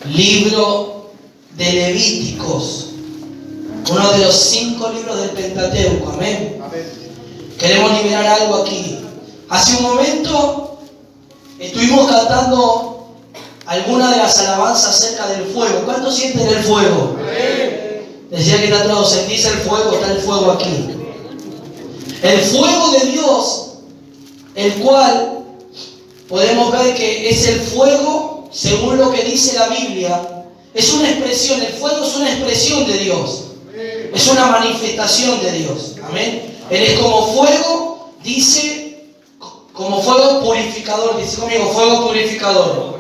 Libro de Levíticos, uno de los 5 libros del Pentateuco. Amén. Queremos liberar algo aquí. Hace un momento estuvimos cantando algunas de las alabanzas acerca del fuego. ¿Cuántos sienten el fuego? Decía que está todo, sentís el fuego, está el fuego aquí. El fuego de Dios, el cual podemos ver que es el fuego, según lo que dice la Biblia, es una expresión, el fuego es una expresión de Dios, es una manifestación de Dios. Amén. Él es como fuego, dice, como fuego purificador, dice conmigo, fuego purificador,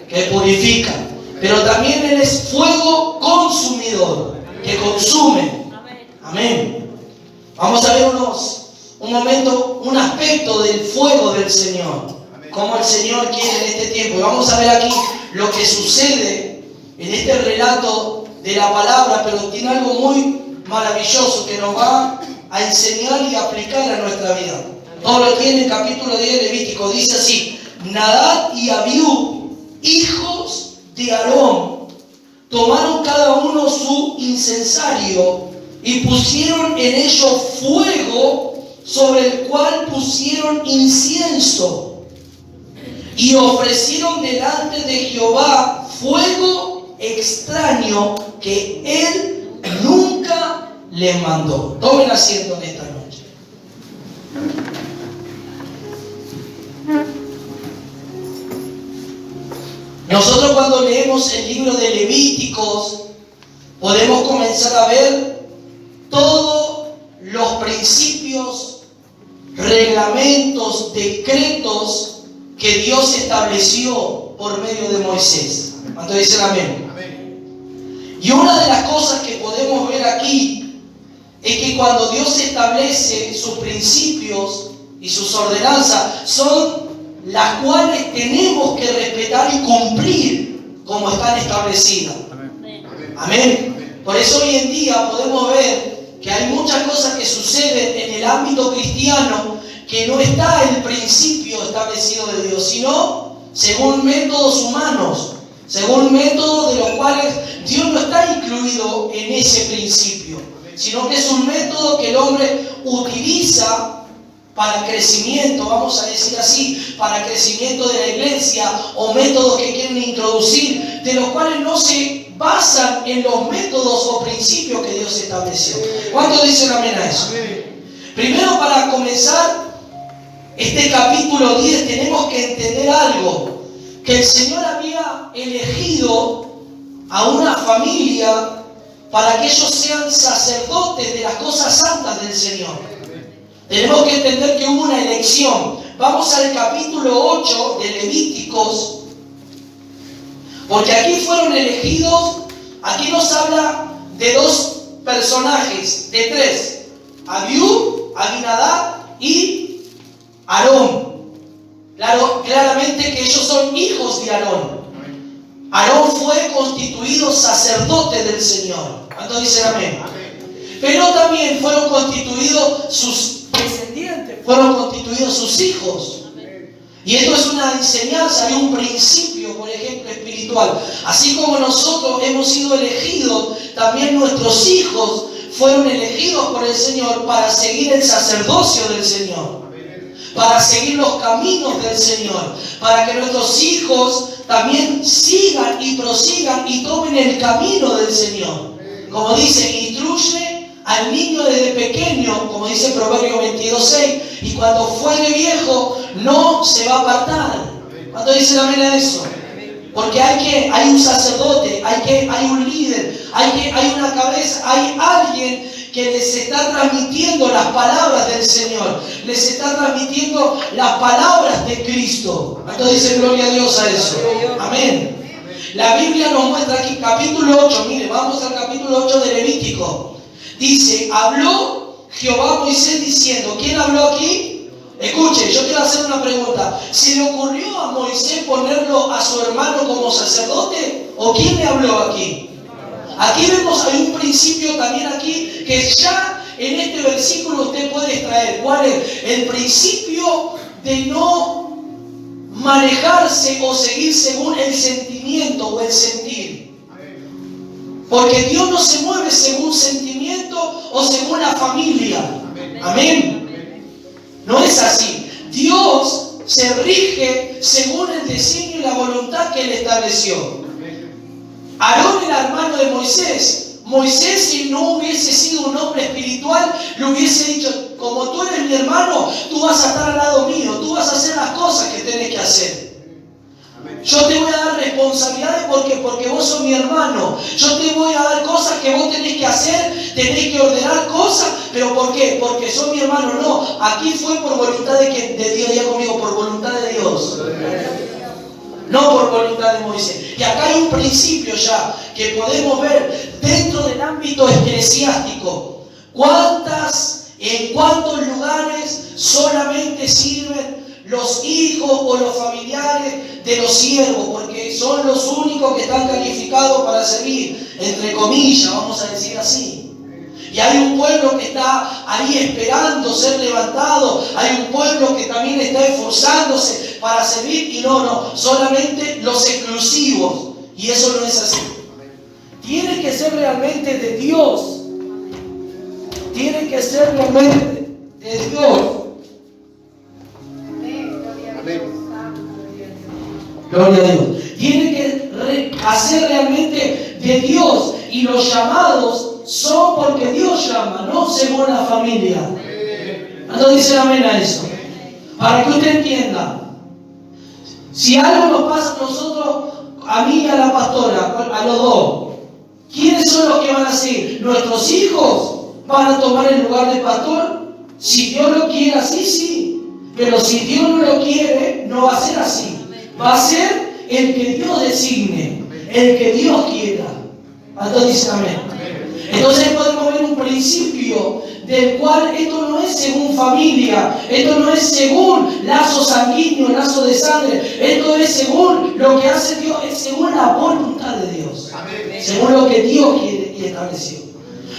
que purifica, pero también Él es fuego consumidor, que consume. Amén. Vamos a ver un momento, un aspecto del fuego del Señor, como el Señor quiere en este tiempo. Y vamos a ver aquí lo que sucede en este relato de la palabra, pero tiene algo muy maravilloso que nos va a enseñar y aplicar a nuestra vida. Todo lo tiene en capítulo 10 de Levítico. Dice así: Nadab y Abiú, hijos de Aarón, tomaron cada uno su incensario y pusieron en ello fuego, sobre el cual pusieron incienso, y ofrecieron delante de Jehová fuego extraño que Él nunca le mandó. Tomen asiento en esta noche. Nosotros cuando leemos el libro de Levíticos podemos comenzar a ver todos los principios, reglamentos, decretos que Dios estableció por medio de Moisés. ¿Cuántos dicen amén? Amén. Y una de las cosas que podemos ver aquí es que cuando Dios establece sus principios y sus ordenanzas, son las cuales tenemos que respetar y cumplir como están establecidas. Amén. Amén. Por eso hoy en día podemos ver que hay muchas cosas que suceden en el ámbito cristiano que no está el principio establecido de Dios, sino según métodos humanos, según métodos de los cuales Dios no está incluido en ese principio, sino que es un método que el hombre utiliza para crecimiento, vamos a decir así, para crecimiento de la iglesia, o métodos que quieren introducir, de los cuales no se basan en los métodos o principios que Dios estableció. ¿Cuántos dicen amén a eso? Primero, para comenzar este capítulo 10, tenemos que entender algo, que el Señor había elegido a una familia para que ellos sean sacerdotes de las cosas santas del Señor. Tenemos que entender que hubo una elección. Vamos al capítulo 8 de Levíticos, porque aquí fueron elegidos, aquí nos habla de 2 personajes, de 3, Abiú, Abinadab y Aarón. Claramente que ellos son hijos de Aarón. Aarón fue constituido sacerdote del Señor. ¿Cuántos dicen amén? Pero también fueron constituidos sus descendientes, fueron constituidos sus hijos. Y esto es una enseñanza y un principio, por ejemplo, espiritual. Así como nosotros hemos sido elegidos, también nuestros hijos fueron elegidos por el Señor para seguir el sacerdocio del Señor, para seguir los caminos del Señor, para que nuestros hijos también sigan y prosigan y tomen el camino del Señor. Como dice, instruye al niño desde pequeño, como dice Proverbio 22:6, y cuando fuere viejo no se va a apartar. ¿Cuánto dicen amén a eso? Porque hay un sacerdote, hay un líder, hay una cabeza, hay alguien que les está transmitiendo las palabras del Señor, les está transmitiendo las palabras de Cristo. ¿Cuánto dicen gloria a Dios a eso? Amén. La Biblia nos muestra aquí, capítulo 8, mire, vamos al capítulo 8 de Levítico. Dice, habló Jehová a Moisés diciendo, ¿quién habló aquí? Escuche, yo quiero hacer una pregunta. ¿Se le ocurrió a Moisés ponerlo a su hermano como sacerdote? ¿O quién le habló aquí? Aquí vemos, hay un principio también aquí, que ya en este versículo usted puede extraer. ¿Cuál es? El principio de no manejarse o seguir según el sentimiento sentimiento o el sentir. Porque Dios no se mueve según sentimiento o según la familia. Amén. No es así. Dios se rige según el designio y la voluntad que Él estableció. Aarón era hermano de Moisés. Moisés, si no hubiese sido un hombre espiritual, le hubiese dicho: como tú eres mi hermano, tú vas a estar al lado mío, tú vas a hacer las cosas que tienes que hacer. Yo te voy a dar responsabilidades porque vos sos mi hermano. Yo te voy a dar cosas que vos tenés que hacer, tenés que ordenar cosas. ¿Pero por qué? Porque sos mi hermano. No, aquí fue por voluntad de Dios. Ya conmigo, por voluntad de Dios. No por voluntad de Moisés. Y acá hay un principio ya que podemos ver dentro del ámbito eclesiástico. ¿En cuántos lugares solamente sirven los hijos o los familiares de los siervos? Porque son los únicos que están calificados para servir, entre comillas, vamos a decir así. Y hay un pueblo que está ahí esperando ser levantado. Hay un pueblo que también está esforzándose para servir. Y no, solamente los exclusivos. Y eso no es así. Tiene que ser realmente de Dios. Tiene que ser realmente de Dios. Gloria a Dios. Tiene que hacer realmente de Dios. Y los llamados son porque Dios llama, no según la familia. ¿No dice amén a eso? Para que usted entienda. Si algo nos pasa a nosotros, a mí y a la pastora, a los dos, ¿quiénes son los que van a seguir? ¿Nuestros hijos van a tomar el lugar del pastor? Si Dios lo quiere así, sí. Pero si Dios no lo quiere, no va a ser así. Va a ser el que Dios designe, el que Dios quiera. Entonces dice amén. Entonces podemos ver un principio del cual esto no es según familia, esto no es según lazo sanguíneo, lazo de sangre, esto es según lo que hace Dios, es según la voluntad de Dios, según lo que Dios quiere y estableció.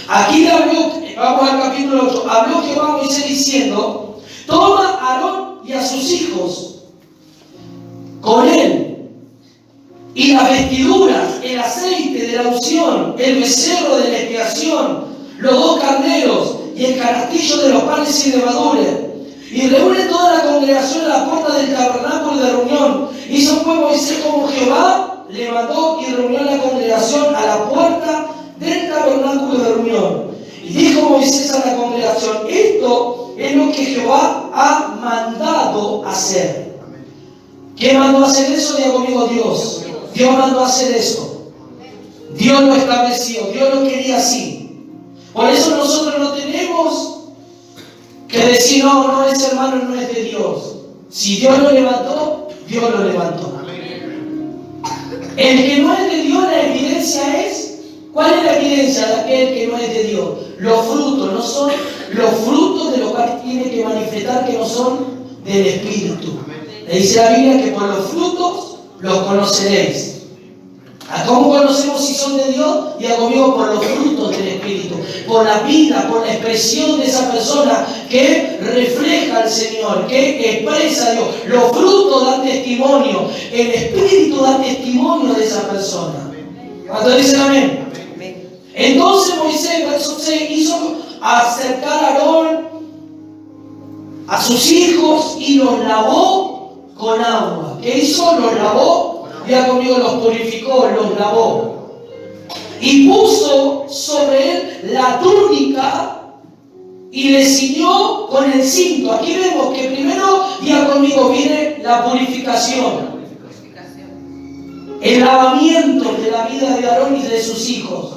Aquí habló, vamos al capítulo 8, habló Jehová a Moisés diciendo: toma a Aarón y a sus hijos con él, y las vestiduras, el aceite de la unción, el becerro de la expiación, los 2 carneros y el canastillo de los panes sin levadura. Y reúne toda la congregación a la puerta del tabernáculo de reunión. Hizo pues Moisés como Jehová le mandó, y reunió la congregación a la puerta del tabernáculo de reunión. Y dijo Moisés a la congregación: esto es lo que Jehová ha mandado hacer. ¿Quién mandó hacer eso? Diga conmigo: Dios. Dios mandó hacer esto. Dios lo estableció. Dios lo quería así. Por eso nosotros no tenemos que decir: no, ese hermano no es de Dios. Si Dios lo levantó, Dios lo levantó. El que no es de Dios, la evidencia es... ¿Cuál es la evidencia de aquel que no es de Dios? Los frutos, no son los frutos de los cuales tiene que manifestar que no son del Espíritu. Le dice la Biblia que por los frutos los conoceréis. ¿Cómo conocemos si son de Dios? Diga conmigo: por los frutos del Espíritu, por la vida, por la expresión de esa persona que refleja al Señor, que expresa a Dios. Los frutos dan testimonio, el Espíritu da testimonio de esa persona. ¿Cuántos dicen amén? Entonces Moisés, verso 6, hizo acercar a Aarón a sus hijos y los lavó con agua. ¿Qué hizo? Los lavó. Diga conmigo: los purificó, los lavó. Y puso sobre él la túnica y le ciñó con el cinto. Aquí vemos que primero, diga conmigo, viene la purificación. El lavamiento de la vida de Aarón y de sus hijos.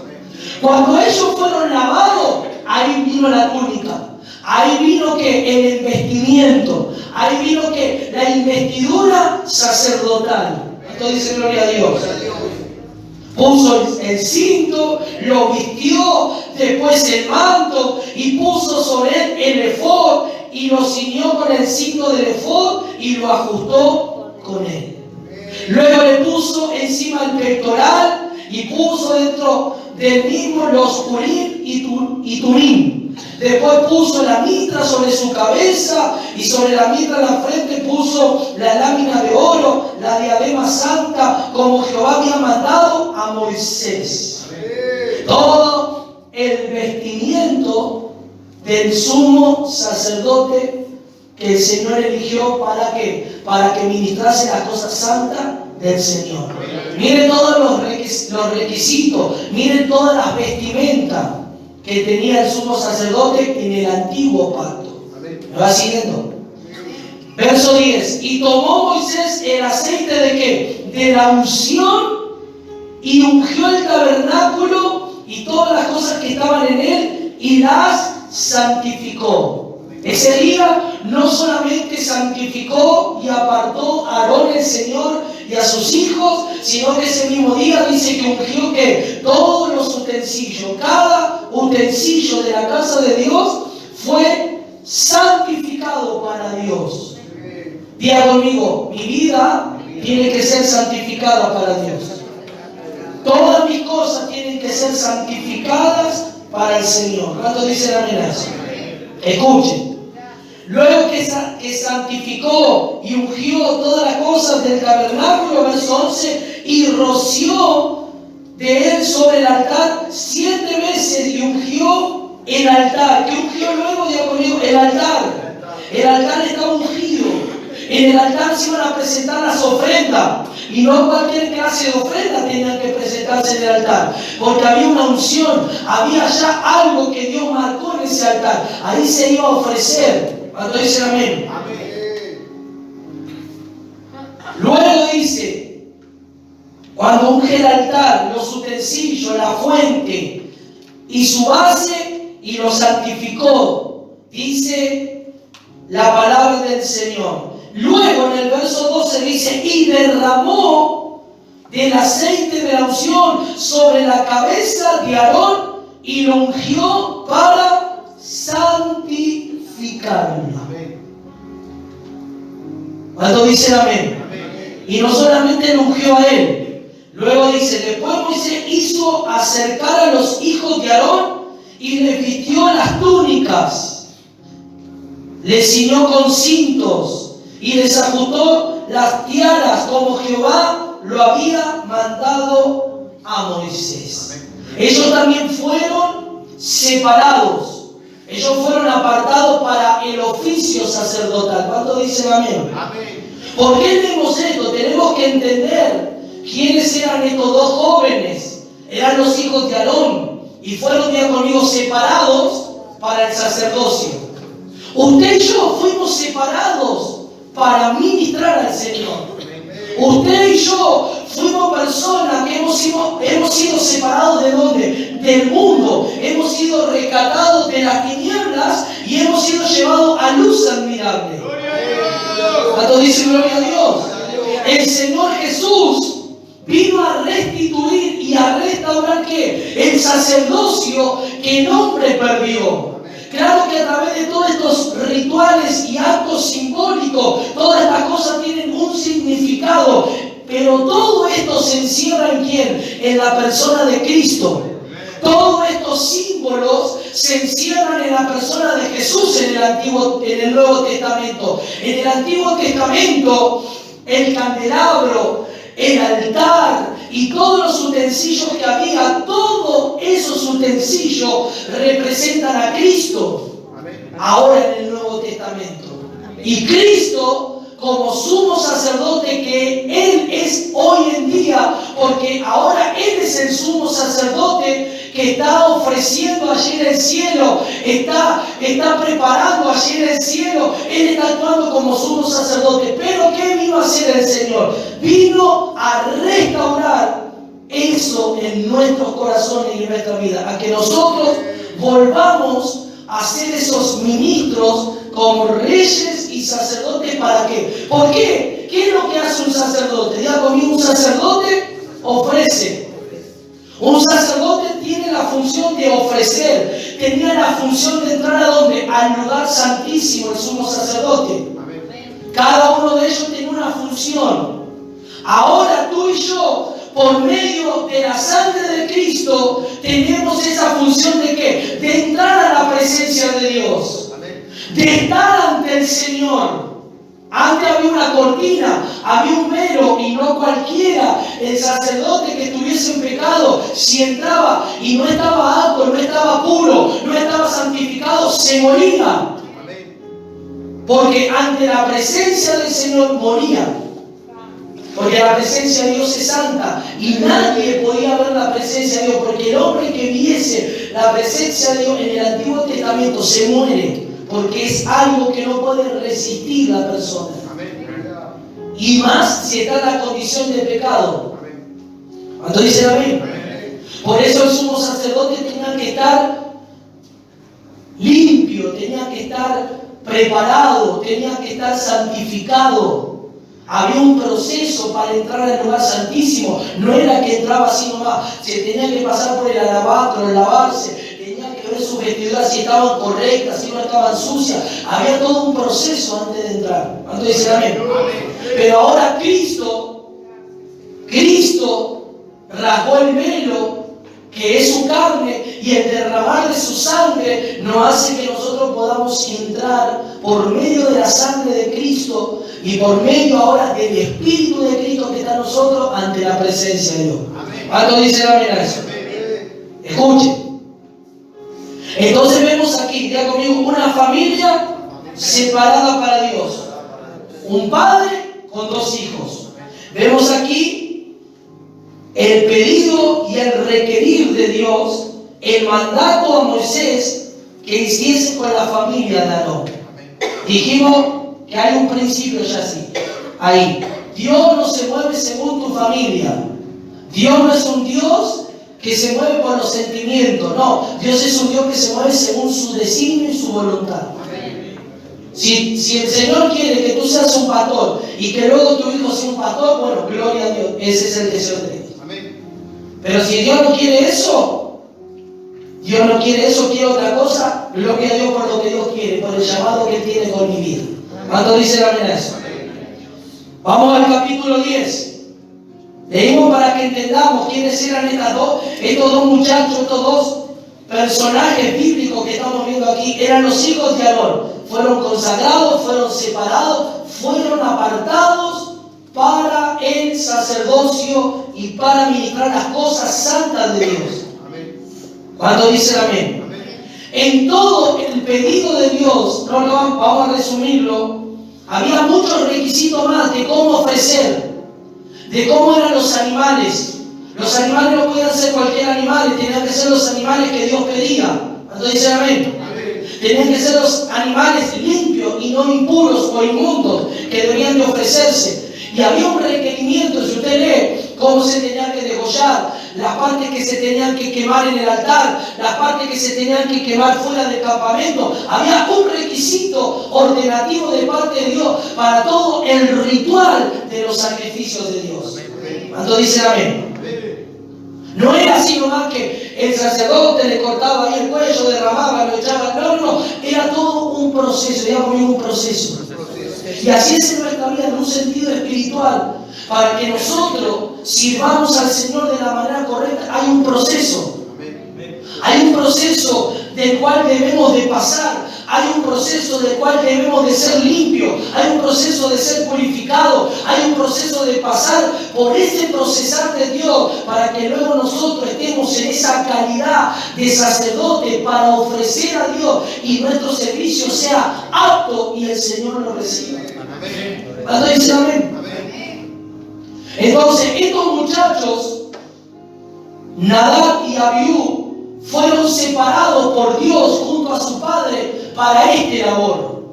Cuando ellos fueron lavados, ahí vino la túnica. Ahí vino que el investimiento. Ahí vino que la investidura sacerdotal. Entonces dice gloria a Dios. Puso el cinto, lo vistió, después el manto, y puso sobre él el efod, y lo ciñó con el cinto del efod y lo ajustó con él. Luego le puso encima el pectoral y puso dentro del mismo los urim y tumim. Después puso la mitra sobre su cabeza y sobre la mitra en la frente puso la lámina de oro, la diadema santa, como Jehová había mandado a Moisés. Todo el vestimiento del sumo sacerdote que el Señor eligió para que ministrase las cosas santas del Señor. Miren todos los requisitos, miren todas las vestimentas que tenía el sumo sacerdote en el antiguo pacto. ¿Me va siguiendo? Verso 10. Y tomó Moisés el aceite de ¿qué? De la unción, y ungió el tabernáculo y todas las cosas que estaban en él, y las santificó. Ese día no solamente santificó y apartó a Aarón el Señor y a sus hijos, sino que ese mismo día dice que ungió que todos los utensilios, cada utensilio de la casa de Dios fue santificado para Dios. Diga conmigo, mi vida tiene que ser santificada para Dios. Todas mis cosas tienen que ser santificadas para el Señor. ¿Cuánto dice la amenaza? Escuchen. Luego que santificó y ungió todas las cosas del tabernáculo, verso 11, y roció de él sobre el altar 7 veces y ungió el altar. ¿Qué ungió luego? Diga conmigo, el altar. El altar está ungido. En el altar se iban a presentar las ofrendas. Y no cualquier clase de ofrenda tenían que presentarse en el altar, porque había una unción, había ya algo que Dios marcó en ese altar. Ahí se iba a ofrecer. ¿Cuánto dicen amén? Amén. Luego dice, cuando unge el altar, los utensilios, la fuente y su base, y lo santificó, dice la palabra del Señor. Luego en el verso 12 dice, y derramó del aceite de la unción sobre la cabeza de Aarón y lo ungió para santificarlo. ¿Cuánto dicen amén? Amén? Y no solamente lo ungió a él. Luego dice, después Moisés hizo acercar a los hijos de Aarón y les vistió las túnicas, les ciñó con cintos y les ajustó las tiaras como Jehová lo había mandado a Moisés. Ellos también fueron separados. Ellos fueron apartados para el oficio sacerdotal. ¿Cuánto dicen amén? Amén. ¿Por qué tenemos esto? Tenemos que entender quiénes eran estos dos jóvenes. Eran los hijos de Aarón y fueron, diga conmigo, separados para el sacerdocio. Usted y yo fuimos separados para ministrar al Señor. Usted y yo fuimos personas que hemos sido separados ¿de dónde? Del mundo. Hemos sido rescatados de las tinieblas y hemos sido llevados a luz admirable. ¿Cuánto dice gloria a Dios? El Señor Jesús vino a restituir y a restaurar ¿qué? El sacerdocio que el hombre perdió. Claro que a través de todos estos rituales y actos simbólicos, todas estas cosas tienen un significado, pero todo esto se encierra ¿en quién? En la persona de Cristo. Todos estos símbolos se encierran en la persona de Jesús en el Nuevo Testamento. En el Antiguo Testamento, el candelabro, el altar y todos los utensilios que había, todos esos utensilios representan a Cristo. Ahora en el Nuevo Testamento. Y Cristo, como sumo sacerdote que Él es hoy en día, porque ahora Él es el sumo sacerdote que está ofreciendo allí en el cielo, está preparando allí en el cielo, Él está actuando como sumo sacerdote. Pero ¿qué vino a hacer el Señor? Vino a restaurar eso en nuestros corazones y en nuestra vida, a que nosotros volvamos a ser esos ministros como reyes y sacerdotes. ¿Para qué? ¿Por qué? ¿Qué es lo que hace un sacerdote? Diga conmigo, un sacerdote ofrece. Un sacerdote tiene la función de ofrecer. Tenía la función de entrar ¿a dónde? Al lugar santísimo, el sumo sacerdote. Cada uno de ellos tenía una función. Ahora tú y yo por medio de la sangre de Cristo, tenemos esa función de ¿qué? De entrar a la presencia de Dios. De estar ante el Señor. Antes había una cortina, había un velo, y no cualquiera. El sacerdote que estuviese en pecado, si entraba y no estaba apto, no estaba puro, no estaba santificado, se moría. Porque ante la presencia del Señor moría. Porque la presencia de Dios es santa y nadie podía ver la presencia de Dios, porque el hombre que viese la presencia de Dios en el Antiguo Testamento se muere, porque es algo que no puede resistir la persona. Y más si está en la condición de pecado. ¿Cuánto dicen amén? Por eso el sumo sacerdote tenía que estar limpio, tenía que estar preparado, tenía que estar santificado. Había un proceso para entrar al lugar santísimo. No era que entraba así nomás. Se tenía que pasar por el alabastro, lavarse. Tenía que ver sus vestiduras si estaban correctas, si no estaban sucias. Había todo un proceso antes de entrar. ¿Cuánto dicen amén? Pero ahora Cristo rasgó el velo, que es su carne, y el derramar de su sangre nos hace que nosotros podamos entrar por medio de la sangre de Cristo y por medio ahora del Espíritu de Cristo que está en nosotros ante la presencia de Dios. ¿Cuánto dicen amén a eso? Escuchen. Entonces vemos aquí, diga conmigo, una familia separada para Dios. Un padre con dos hijos. Vemos aquí el pedido y el requerir de Dios, el mandato a Moisés que hiciese con la familia de Aarón. Dijimos que hay un principio ya así. Ahí. Dios no se mueve según tu familia. Dios no es un Dios que se mueve por los sentimientos. No, Dios es un Dios que se mueve según su designio y su voluntad. Si el Señor quiere que tú seas un pastor y que luego tu hijo sea un pastor, bueno, gloria a Dios. Ese es el deseo de Dios. Pero si Dios no quiere eso, quiere otra cosa, gloria a Dios por lo que Dios quiere, por el llamado que Él tiene con mi vida. ¿Cuánto dice la amén a eso? Vamos al capítulo 10. Leímos para que entendamos quiénes eran estos dos muchachos, estos dos personajes bíblicos que estamos viendo aquí. Eran los hijos de Aarón. Fueron consagrados, fueron separados, fueron apartados para el sacerdocio y para ministrar las cosas santas de Dios. ¿Cuándo dice amén? En todo el pedido de Dios, vamos a resumirlo, había muchos requisitos más de cómo ofrecer, de cómo eran los animales. Los animales no podían ser cualquier animal, tenían que ser los animales que Dios pedía. ¿Cuándo dice amén? Tenían que ser los animales limpios y no impuros o inmundos que deberían de ofrecerse. Y había un requerimiento, si usted lee cómo se tenían que degollar, las partes que se tenían que quemar en el altar, las partes que se tenían que quemar fuera del campamento. Había un requisito ordenativo de parte de Dios para todo el ritual de los sacrificios de Dios. ¿Cuánto dice amén? No era así nomás que el sacerdote le cortaba ahí el cuello, derramaba, lo echaba. No. Era todo un proceso, digamos, un proceso. Y así es en nuestra vida, en un sentido espiritual. Para que nosotros sirvamos al Señor de la manera correcta, hay un proceso. Hay un proceso del cual debemos de pasar. Hay un proceso del cual debemos de ser limpios. Hay un proceso de ser purificados. Hay un proceso de pasar por ese procesar de Dios para que luego nosotros estemos en esa calidad de sacerdote para ofrecer a Dios y nuestro servicio sea apto y el Señor lo reciba. ¿Cuándo dice amén? Entonces, estos muchachos, Nadab y Abiú, fueron separados por Dios junto a su padre para este labor.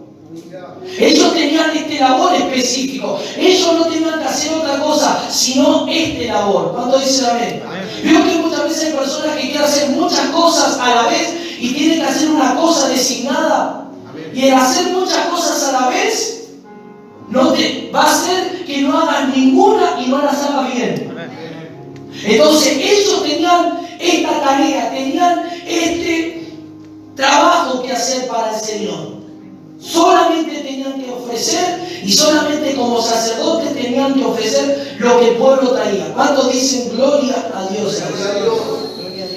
Ellos tenían este labor específico. Ellos no tenían que hacer otra cosa, sino este labor. ¿Cuándo dice amén? Veo que muchas veces hay personas que quieren hacer muchas cosas a la vez y tienen que hacer una cosa designada. Y el hacer muchas cosas a la vez va a hacer que no hagas ninguna y no las hagas bien. Entonces ellos tenían esta tarea, tenían este trabajo que hacer para el Señor. Solamente tenían que ofrecer y solamente como sacerdotes tenían que ofrecer lo que el pueblo traía. ¿Cuántos dicen gloria a Dios?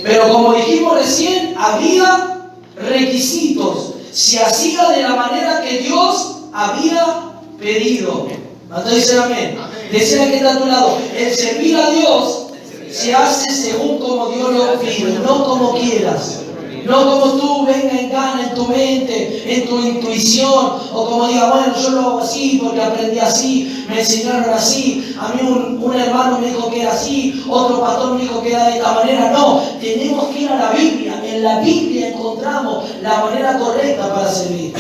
Pero como dijimos recién, había requisitos. Se hacía de la manera que Dios había pedido. ¿Cuántos dicen amén? Decía que está a tu lado, el servir a Dios se hace según como Dios lo pide, no como quieras. No como tú venga en gana en tu mente, en tu intuición, o como diga, bueno, yo lo hago así porque aprendí así, me enseñaron así, a mí un hermano me dijo que era así, otro pastor me dijo que era de esta manera. No, tenemos que ir a la Biblia. En la Biblia encontramos la manera correcta para servir.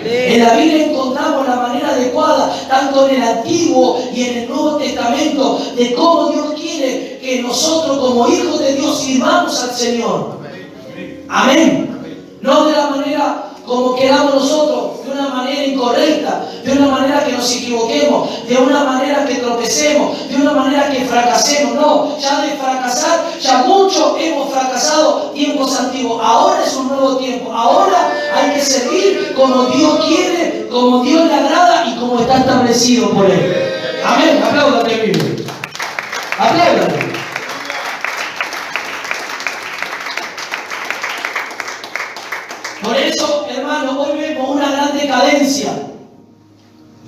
En la Biblia encontramos la manera adecuada, tanto en el Antiguo y en el Nuevo Testamento, de cómo Dios quiere que nosotros como hijos de Dios sirvamos al Señor. Amén. No de la manera como queramos nosotros, de una manera incorrecta, de una manera que nos equivoquemos, de una manera que tropecemos, de una manera que fracasemos. No, ya de fracasar, ya mucho hemos fracasado tiempos antiguos. Ahora es un nuevo tiempo. Ahora hay que servir como Dios quiere, como Dios le agrada y como está establecido por Él. Amén. Apláudate, Biblia. Apláudate. Por eso, hermano, hoy vemos una gran decadencia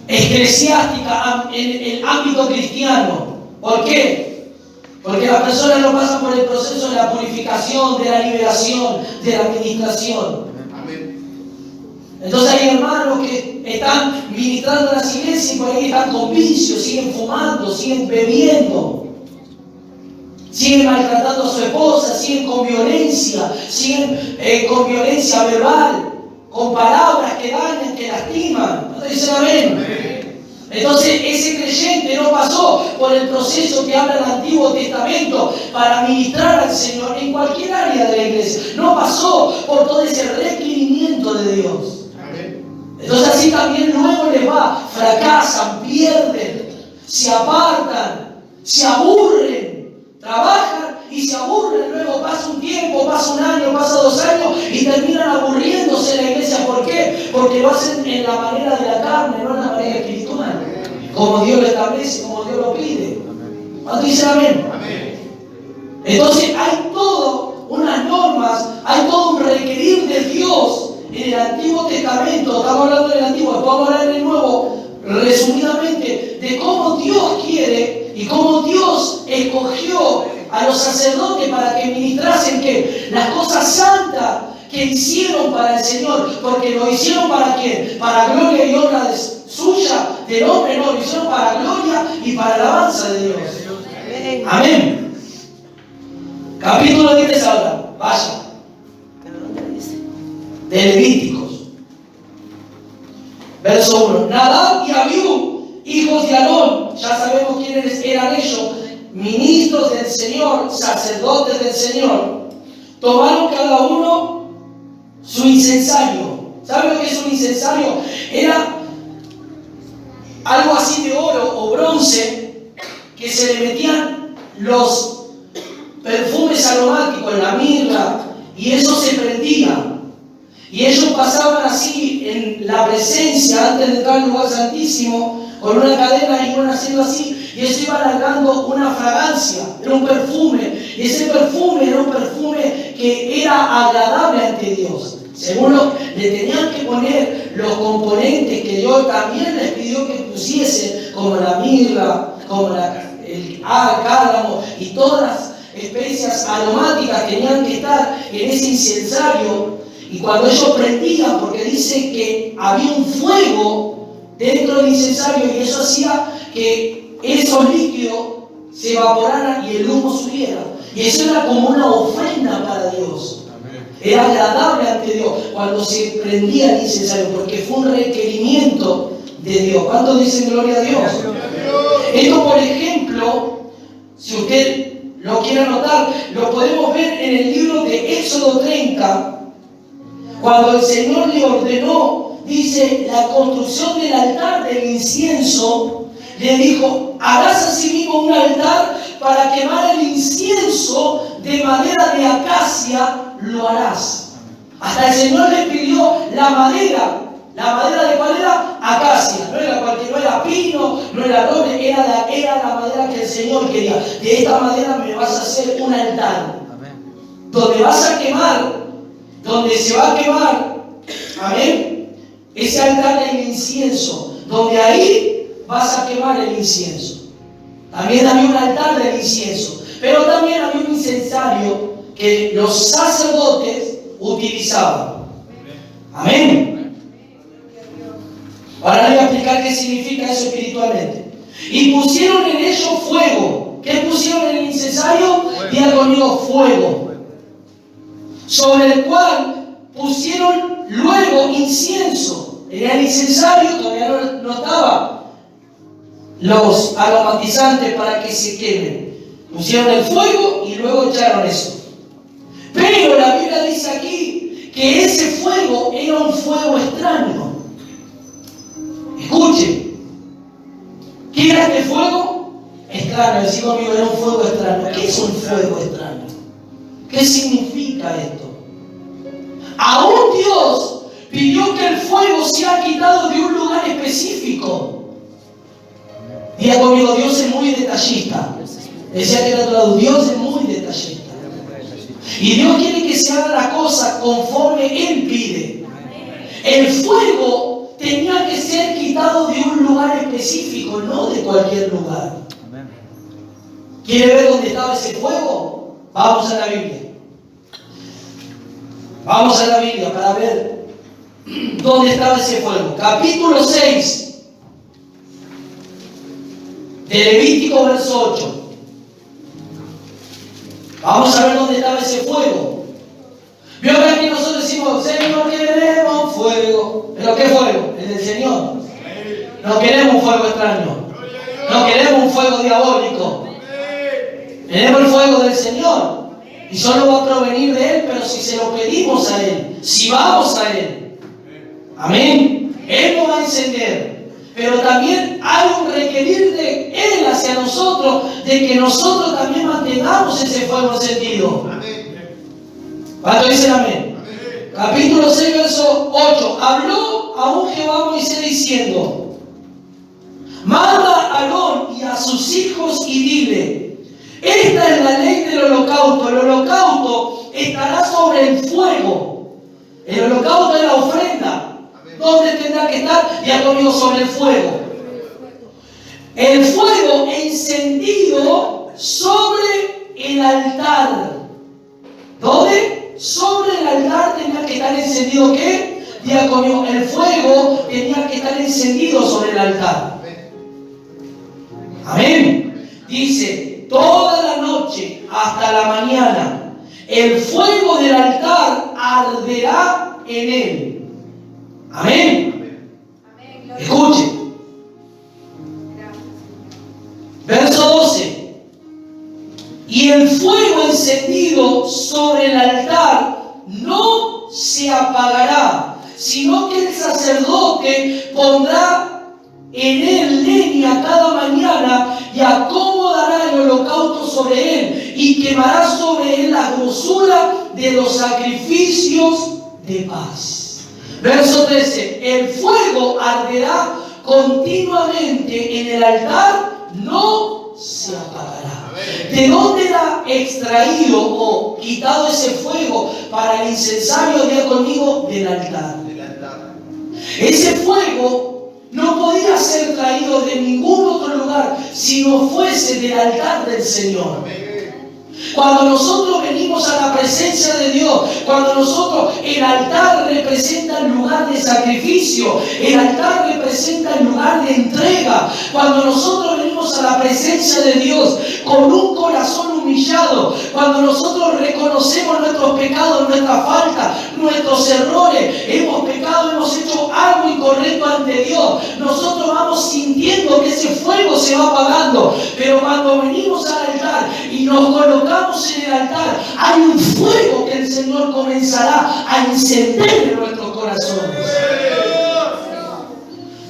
eclesiástica en el ámbito cristiano. ¿Por qué? Porque las personas no pasan por el proceso de la purificación, de la liberación, de la administración. Entonces hay hermanos que están ministrando en las iglesias y por ahí están con vicios, siguen fumando, siguen bebiendo. Siguen maltratando a su esposa, siguen con violencia verbal, con palabras que dañan, que lastiman. ¿No dicen amén? Entonces ese creyente no pasó por el proceso que habla el Antiguo Testamento para ministrar al Señor en cualquier área de la iglesia. No pasó por todo ese requerimiento de Dios. Entonces así también luego les va, fracasan, pierden, se apartan, se aburren. Trabajan y se aburren, luego pasa un tiempo, pasa un año, pasa 2 años y terminan aburriéndose en la iglesia. ¿Por qué? Porque lo hacen en la manera de la carne, no en la manera espiritual. Como Dios lo establece, como Dios lo pide. ¿Cuánto dicen amén? Entonces hay todo unas normas, hay todo un requerir de Dios en el Antiguo Testamento. Estamos hablando del Antiguo, después vamos a hablar del Nuevo, resumidamente, de cómo Dios quiere y cómo Dios escogió a los sacerdotes para que ministrasen ¿qué? Las cosas santas que hicieron para el Señor. Porque lo hicieron ¿para quién? Para gloria y honra suya, del hombre. No, lo hicieron para gloria y para alabanza de Dios. Amén. Capítulo 10 ahora. Vaya. De Levíticos. Verso 1. Nadab y Abiú, hijos de Aarón, ya sabemos quiénes eran ellos, ministros del Señor, sacerdotes del Señor, tomaron cada uno su incensario. ¿Saben lo que es un incensario? Era algo así de oro o bronce que se le metían los perfumes aromáticos, la mirra, y eso se prendía. Y ellos pasaban así en la presencia antes de entrar al lugar santísimo con una cadena, iban haciendo así y eso iba alargando una fragancia, era un perfume, y ese perfume era un perfume que era agradable ante Dios. Según le tenían que poner los componentes que Dios también les pidió que pusiesen, como la mirra, como el cálamo y todas las especias aromáticas tenían que estar en ese incensario. Y cuando ellos prendían, porque dice que había un fuego dentro del incensario y eso hacía que esos líquidos se evaporaran y el humo subiera. Y eso era como una ofrenda para Dios. Era agradable ante Dios cuando se prendía el incensario, porque fue un requerimiento de Dios. ¿Cuántos dicen gloria a Dios? Esto, por ejemplo, si usted lo quiere anotar, lo podemos ver en el libro de Éxodo 30. Cuando el Señor le ordenó, dice, la construcción del altar del incienso, le dijo, harás asimismo un altar para quemar el incienso de madera de acacia, lo harás. Hasta el Señor le pidió la madera ¿La madera de cuál era? Acacia. No era cualquier, no era pino, no era roble, era la madera que el Señor quería. De esta madera me vas a hacer un altar. Amén. Donde vas a quemar, donde se va a quemar, amén, ese altar del incienso, donde ahí vas a quemar el incienso. También había un altar del incienso, pero también había un incensario que los sacerdotes utilizaban. Amén. Ahora le voy a explicar qué significa eso espiritualmente. Y pusieron en ellos fuego. ¿Qué pusieron en el incensario? Diga conmigo, fuego. Sobre el cual pusieron luego incienso. En el incensario todavía no estaba los aromatizantes para que se quemen. Pusieron el fuego y luego echaron eso. Pero la Biblia dice aquí que ese fuego era un fuego extraño. Escuchen. ¿Qué era este fuego? Extraño. Decí conmigo, era un fuego extraño. ¿Qué es un fuego extraño? ¿Qué significa esto? Aún Dios pidió que el fuego sea quitado de un lugar específico. Diga conmigo, Dios es muy detallista. Decía que era otro lado, Dios es muy detallista. Y Dios quiere que se haga la cosa conforme Él pide. El fuego tenía que ser quitado de un lugar específico, no de cualquier lugar. ¿Quiere ver dónde estaba ese fuego? Vamos a la Biblia. Vamos a la Biblia para ver dónde estaba ese fuego. Capítulo 6 de Levítico, verso 8. Vamos a ver dónde estaba ese fuego. Vio que aquí nosotros decimos, Señor, queremos fuego. ¿Pero qué fuego? El del Señor. No queremos un fuego extraño. No queremos un fuego diabólico. Queremos el fuego del Señor. Y solo va a provenir de Él, pero si se lo pedimos a Él, si vamos a Él. Amén. Él nos va a encender. Pero también hay un requerir de Él hacia nosotros, de que nosotros también mantengamos ese fuego encendido. ¿Cuánto dicen amén? Amén? Capítulo 6, verso 8. Habló aún Jehová a Moisés diciendo: manda a Aarón y a sus hijos y dile: esta es la ley del holocausto. El holocausto estará sobre el fuego. El holocausto es la ofrenda. ¿Dónde tendrá que estar? Ya conmigo, sobre el fuego. El fuego encendido sobre el altar. ¿Dónde? Sobre el altar tenía que estar encendido, ¿qué? Diga conmigo, el fuego tenía que estar encendido sobre el altar. Amén. Dice, toda la noche hasta la mañana, el fuego del altar arderá en él. Amén. Escuche. Verso 12. Y el fuego encendido sobre el altar no se apagará, sino que el sacerdote pondrá en él leña cada mañana y acomodará el holocausto sobre él y quemará sobre él la grosura de los sacrificios de paz. Verso 13. El fuego arderá continuamente en el altar, no se apagará. ¿De dónde era extraído o quitado ese fuego para el incensario? Diga conmigo, del altar. Ese fuego no podía ser traído de ningún otro lugar si no fuese del altar del Señor. Cuando nosotros venimos a la presencia de Dios, cuando nosotros, el altar representa el lugar de sacrificio, el altar representa el lugar de entrega. Cuando nosotros venimos a la presencia de Dios con un corazón humillado, cuando nosotros reconocemos nuestros pecados, nuestras faltas, nuestros errores, hemos pecado, hemos hecho algo incorrecto ante Dios, nosotros vamos sintiendo que ese fuego se va apagando. Pero cuando venimos al altar y nos colocamos en el altar, hay un fuego que el Señor comenzará a encender en nuestros corazones.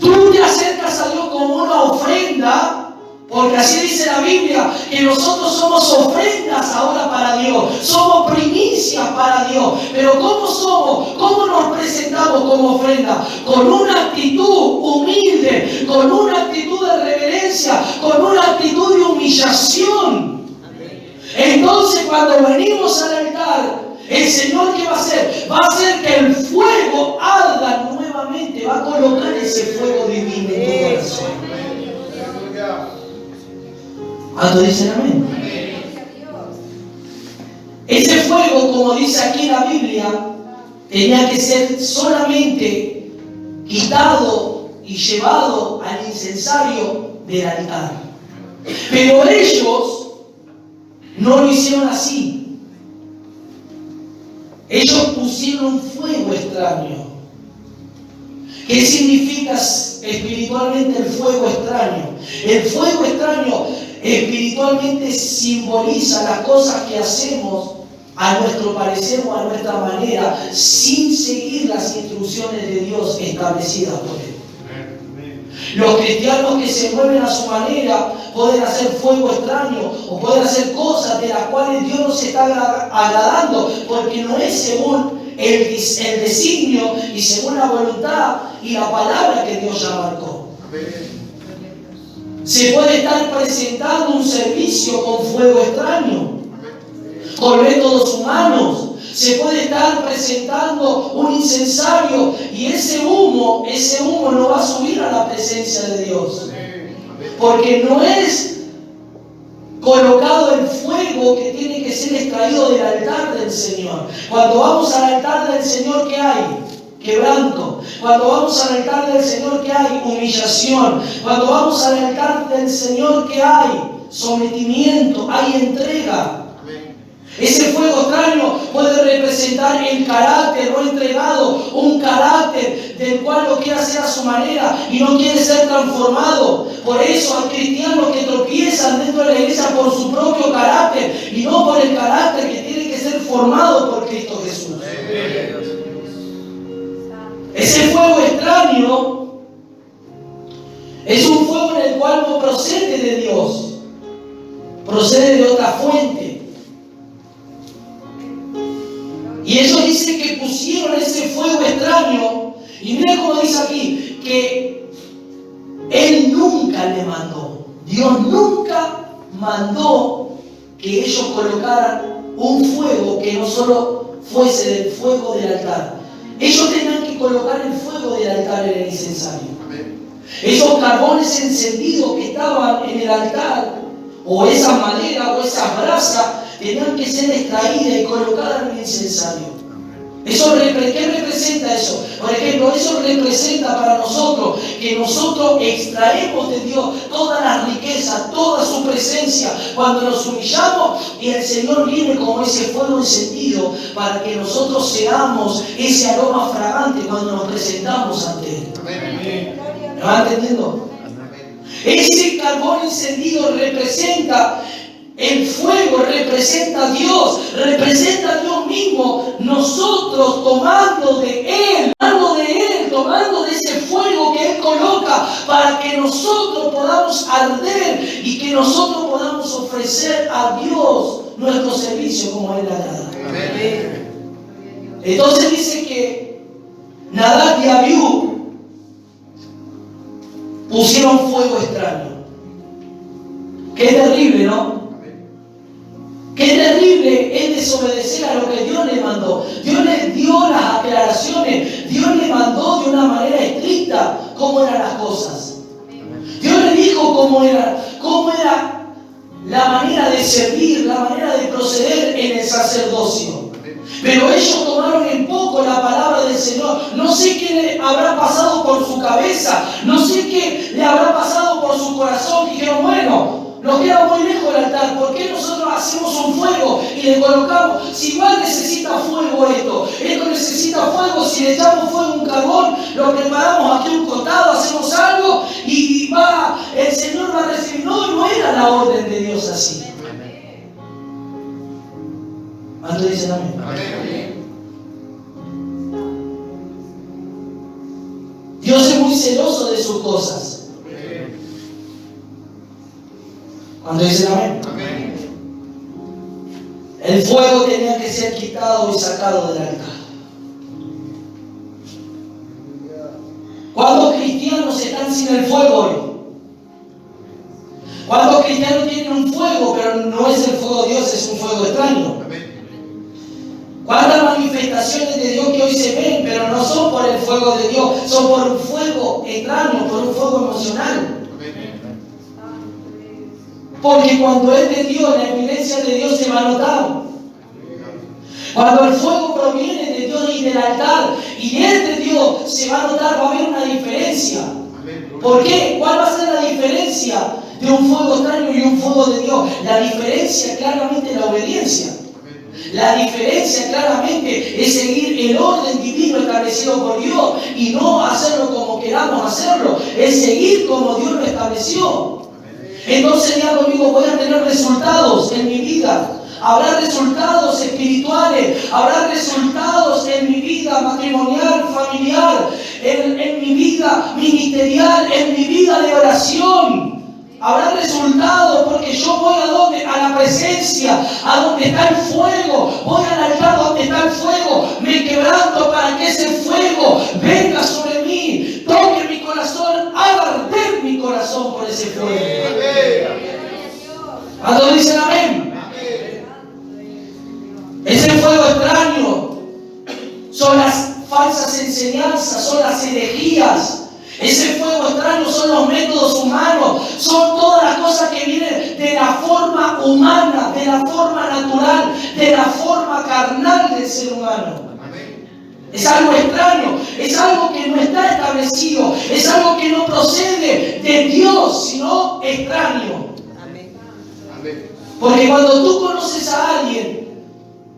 Tú te acercas a Dios con una ofrenda Porque así dice la Biblia, que nosotros somos ofrendas ahora para Dios, somos primicias para Dios. Pero ¿cómo somos? ¿Cómo nos presentamos como ofrenda? Con una actitud humilde, con una actitud de reverencia, con una actitud de humillación. Entonces cuando venimos al altar, el Señor, ¿qué va a hacer? Va a hacer que el fuego arda nuevamente, va a colocar ese fuego divino en tu corazón. ¿Cuánto dicen amén? Ese fuego, como dice aquí la Biblia, tenía que ser solamente quitado y llevado al incensario del altar. Pero ellos no lo hicieron así. Ellos pusieron un fuego extraño. ¿Qué significa espiritualmente el fuego extraño? El fuego extraño espiritualmente simboliza las cosas que hacemos a nuestro parecer o a nuestra manera, sin seguir las instrucciones de Dios establecidas por Él. Los cristianos que se mueven a su manera pueden hacer fuego extraño o pueden hacer cosas de las cuales Dios no se está agradando, porque no es según el designio y según la voluntad y la palabra que Dios ya marcó. Se puede estar presentando un servicio con fuego extraño, con métodos humanos. Se puede estar presentando un incensario y ese humo no va a subir a la presencia de Dios. Porque no es colocado el fuego que tiene que ser extraído del altar del Señor. Cuando vamos al altar del Señor, ¿qué hay? Quebranto. Cuando vamos al altar del Señor, ¿qué hay? Humillación. Cuando vamos al altar del Señor, ¿qué hay? Sometimiento, hay entrega. Ese fuego extraño puede representar el carácter no entregado, un carácter del cual lo quiere hacer a su manera y no quiere ser transformado. Por eso hay cristianos que tropiezan dentro de la iglesia por su propio carácter y no por el carácter que tiene que ser formado por Cristo Jesús. Ese fuego extraño es un fuego en el cual no procede de Dios, procede de otra fuente. Y ellos dicen que pusieron ese fuego extraño. Y mira cómo dice aquí, que Él nunca le mandó. Dios nunca mandó que ellos colocaran un fuego que no solo fuese del fuego del altar. Ellos tenían que colocar el fuego del altar en el incensario. Esos carbones encendidos que estaban en el altar, o esa madera o esas brasas, tenían que ser extraídas y colocadas en el incensario. ¿Qué representa eso? Por ejemplo, eso representa para nosotros que nosotros extraemos de Dios toda la riqueza, toda su presencia, cuando nos humillamos y el Señor viene como ese fuego encendido para que nosotros seamos ese aroma fragante cuando nos presentamos ante Él. ¿Me va entendiendo? Ese carbón encendido representa el fuego, representa a Dios mismo. Nosotros tomando de Él, tomando de ese fuego que Él coloca para que nosotros podamos arder y que nosotros podamos ofrecer a Dios nuestro servicio como a Él le agrada. Entonces dice que Nadab y Abiú pusieron fuego extraño. Qué terrible, ¿no? Qué terrible es desobedecer a lo que Dios le mandó. Dios le dio las aclaraciones. Dios le mandó de una manera estricta cómo eran las cosas. Dios le dijo cómo era la manera de servir, la manera de proceder en el sacerdocio. Pero ellos tomaron en poco la palabra del Señor. No sé qué le habrá pasado por su cabeza, no sé qué le habrá pasado por su corazón. Dijeron, bueno, nos queda muy lejos del altar, ¿por qué nosotros hacemos un fuego y le colocamos? Si igual necesita fuego esto necesita fuego, si le echamos fuego a un carbón, lo preparamos aquí un costado, hacemos algo y el Señor va a recibir. No era la orden de Dios así. ¿Cuántos dicen amén? Dios es muy celoso de sus cosas. ¿Cuánto dicen amén? El fuego tenía que ser quitado y sacado del altar. ¿Cuántos cristianos están sin el fuego hoy? ¿Cuántos cristianos tienen un fuego, pero no es el fuego de Dios, es un fuego extraño? ¿Cuántas manifestaciones de Dios que hoy se ven, pero no son por el fuego de Dios, son por un fuego extraño, por un fuego emocional? Porque cuando es de Dios, la evidencia de Dios se va a notar. Cuando el fuego proviene de Dios y del altar y es de Dios, se va a notar, va a haber una diferencia. ¿Por qué? ¿Cuál va a ser la diferencia de un fuego extraño y un fuego de Dios? La diferencia claramente es la obediencia. La diferencia claramente es seguir el orden divino establecido por Dios y no hacerlo como queramos hacerlo, es seguir como Dios lo estableció. Entonces diga conmigo, voy a tener resultados en mi vida. Habrá resultados espirituales, habrá resultados en mi vida matrimonial, familiar, en mi vida ministerial, en mi vida de oración. Habrá resultados porque yo voy a donde, a la presencia, a donde está el fuego, voy al altar donde está el fuego, me quebranto para que ese fuego venga sobre mí, toque mi corazón, haga arder mi corazón por ese fuego. ¿Cuántos dicen amén? Ese fuego extraño son las falsas enseñanzas, son las herejías. Ese fuego extraño son los métodos humanos, son todas las cosas que vienen de la forma humana, de la forma natural, de la forma carnal del ser humano. Es algo extraño, es algo que no está establecido, es algo que no procede de Dios, sino extraño. Porque cuando tú conoces a alguien,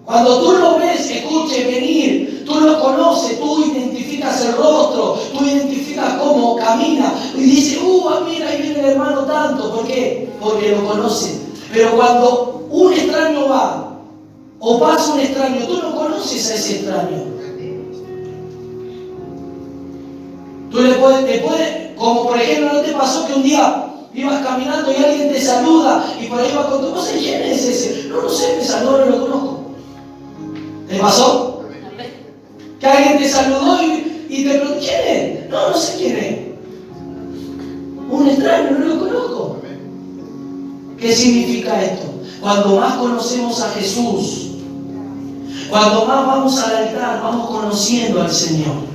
cuando tú lo ves, escuche, venir, tú lo conoces, tú identificas el rostro, tú identificas cómo camina y dices, mira, ahí viene el hermano tanto. ¿Por qué? Porque lo conoces. Pero cuando un extraño va, o pasa un extraño, tú no conoces a ese extraño. Tú le puedes, como por ejemplo, ¿no te pasó que un día ibas caminando y alguien te saluda y por ahí va con tu cosa? ¿Quién es ese? No sé, me saludó, no lo conozco. ¿Te pasó? Que alguien te saludó y te preguntó, ¿quién es? No sé quién es. Un extraño, no lo conozco. ¿Qué significa esto? Cuando más conocemos a Jesús, cuando más vamos al altar, vamos conociendo al Señor.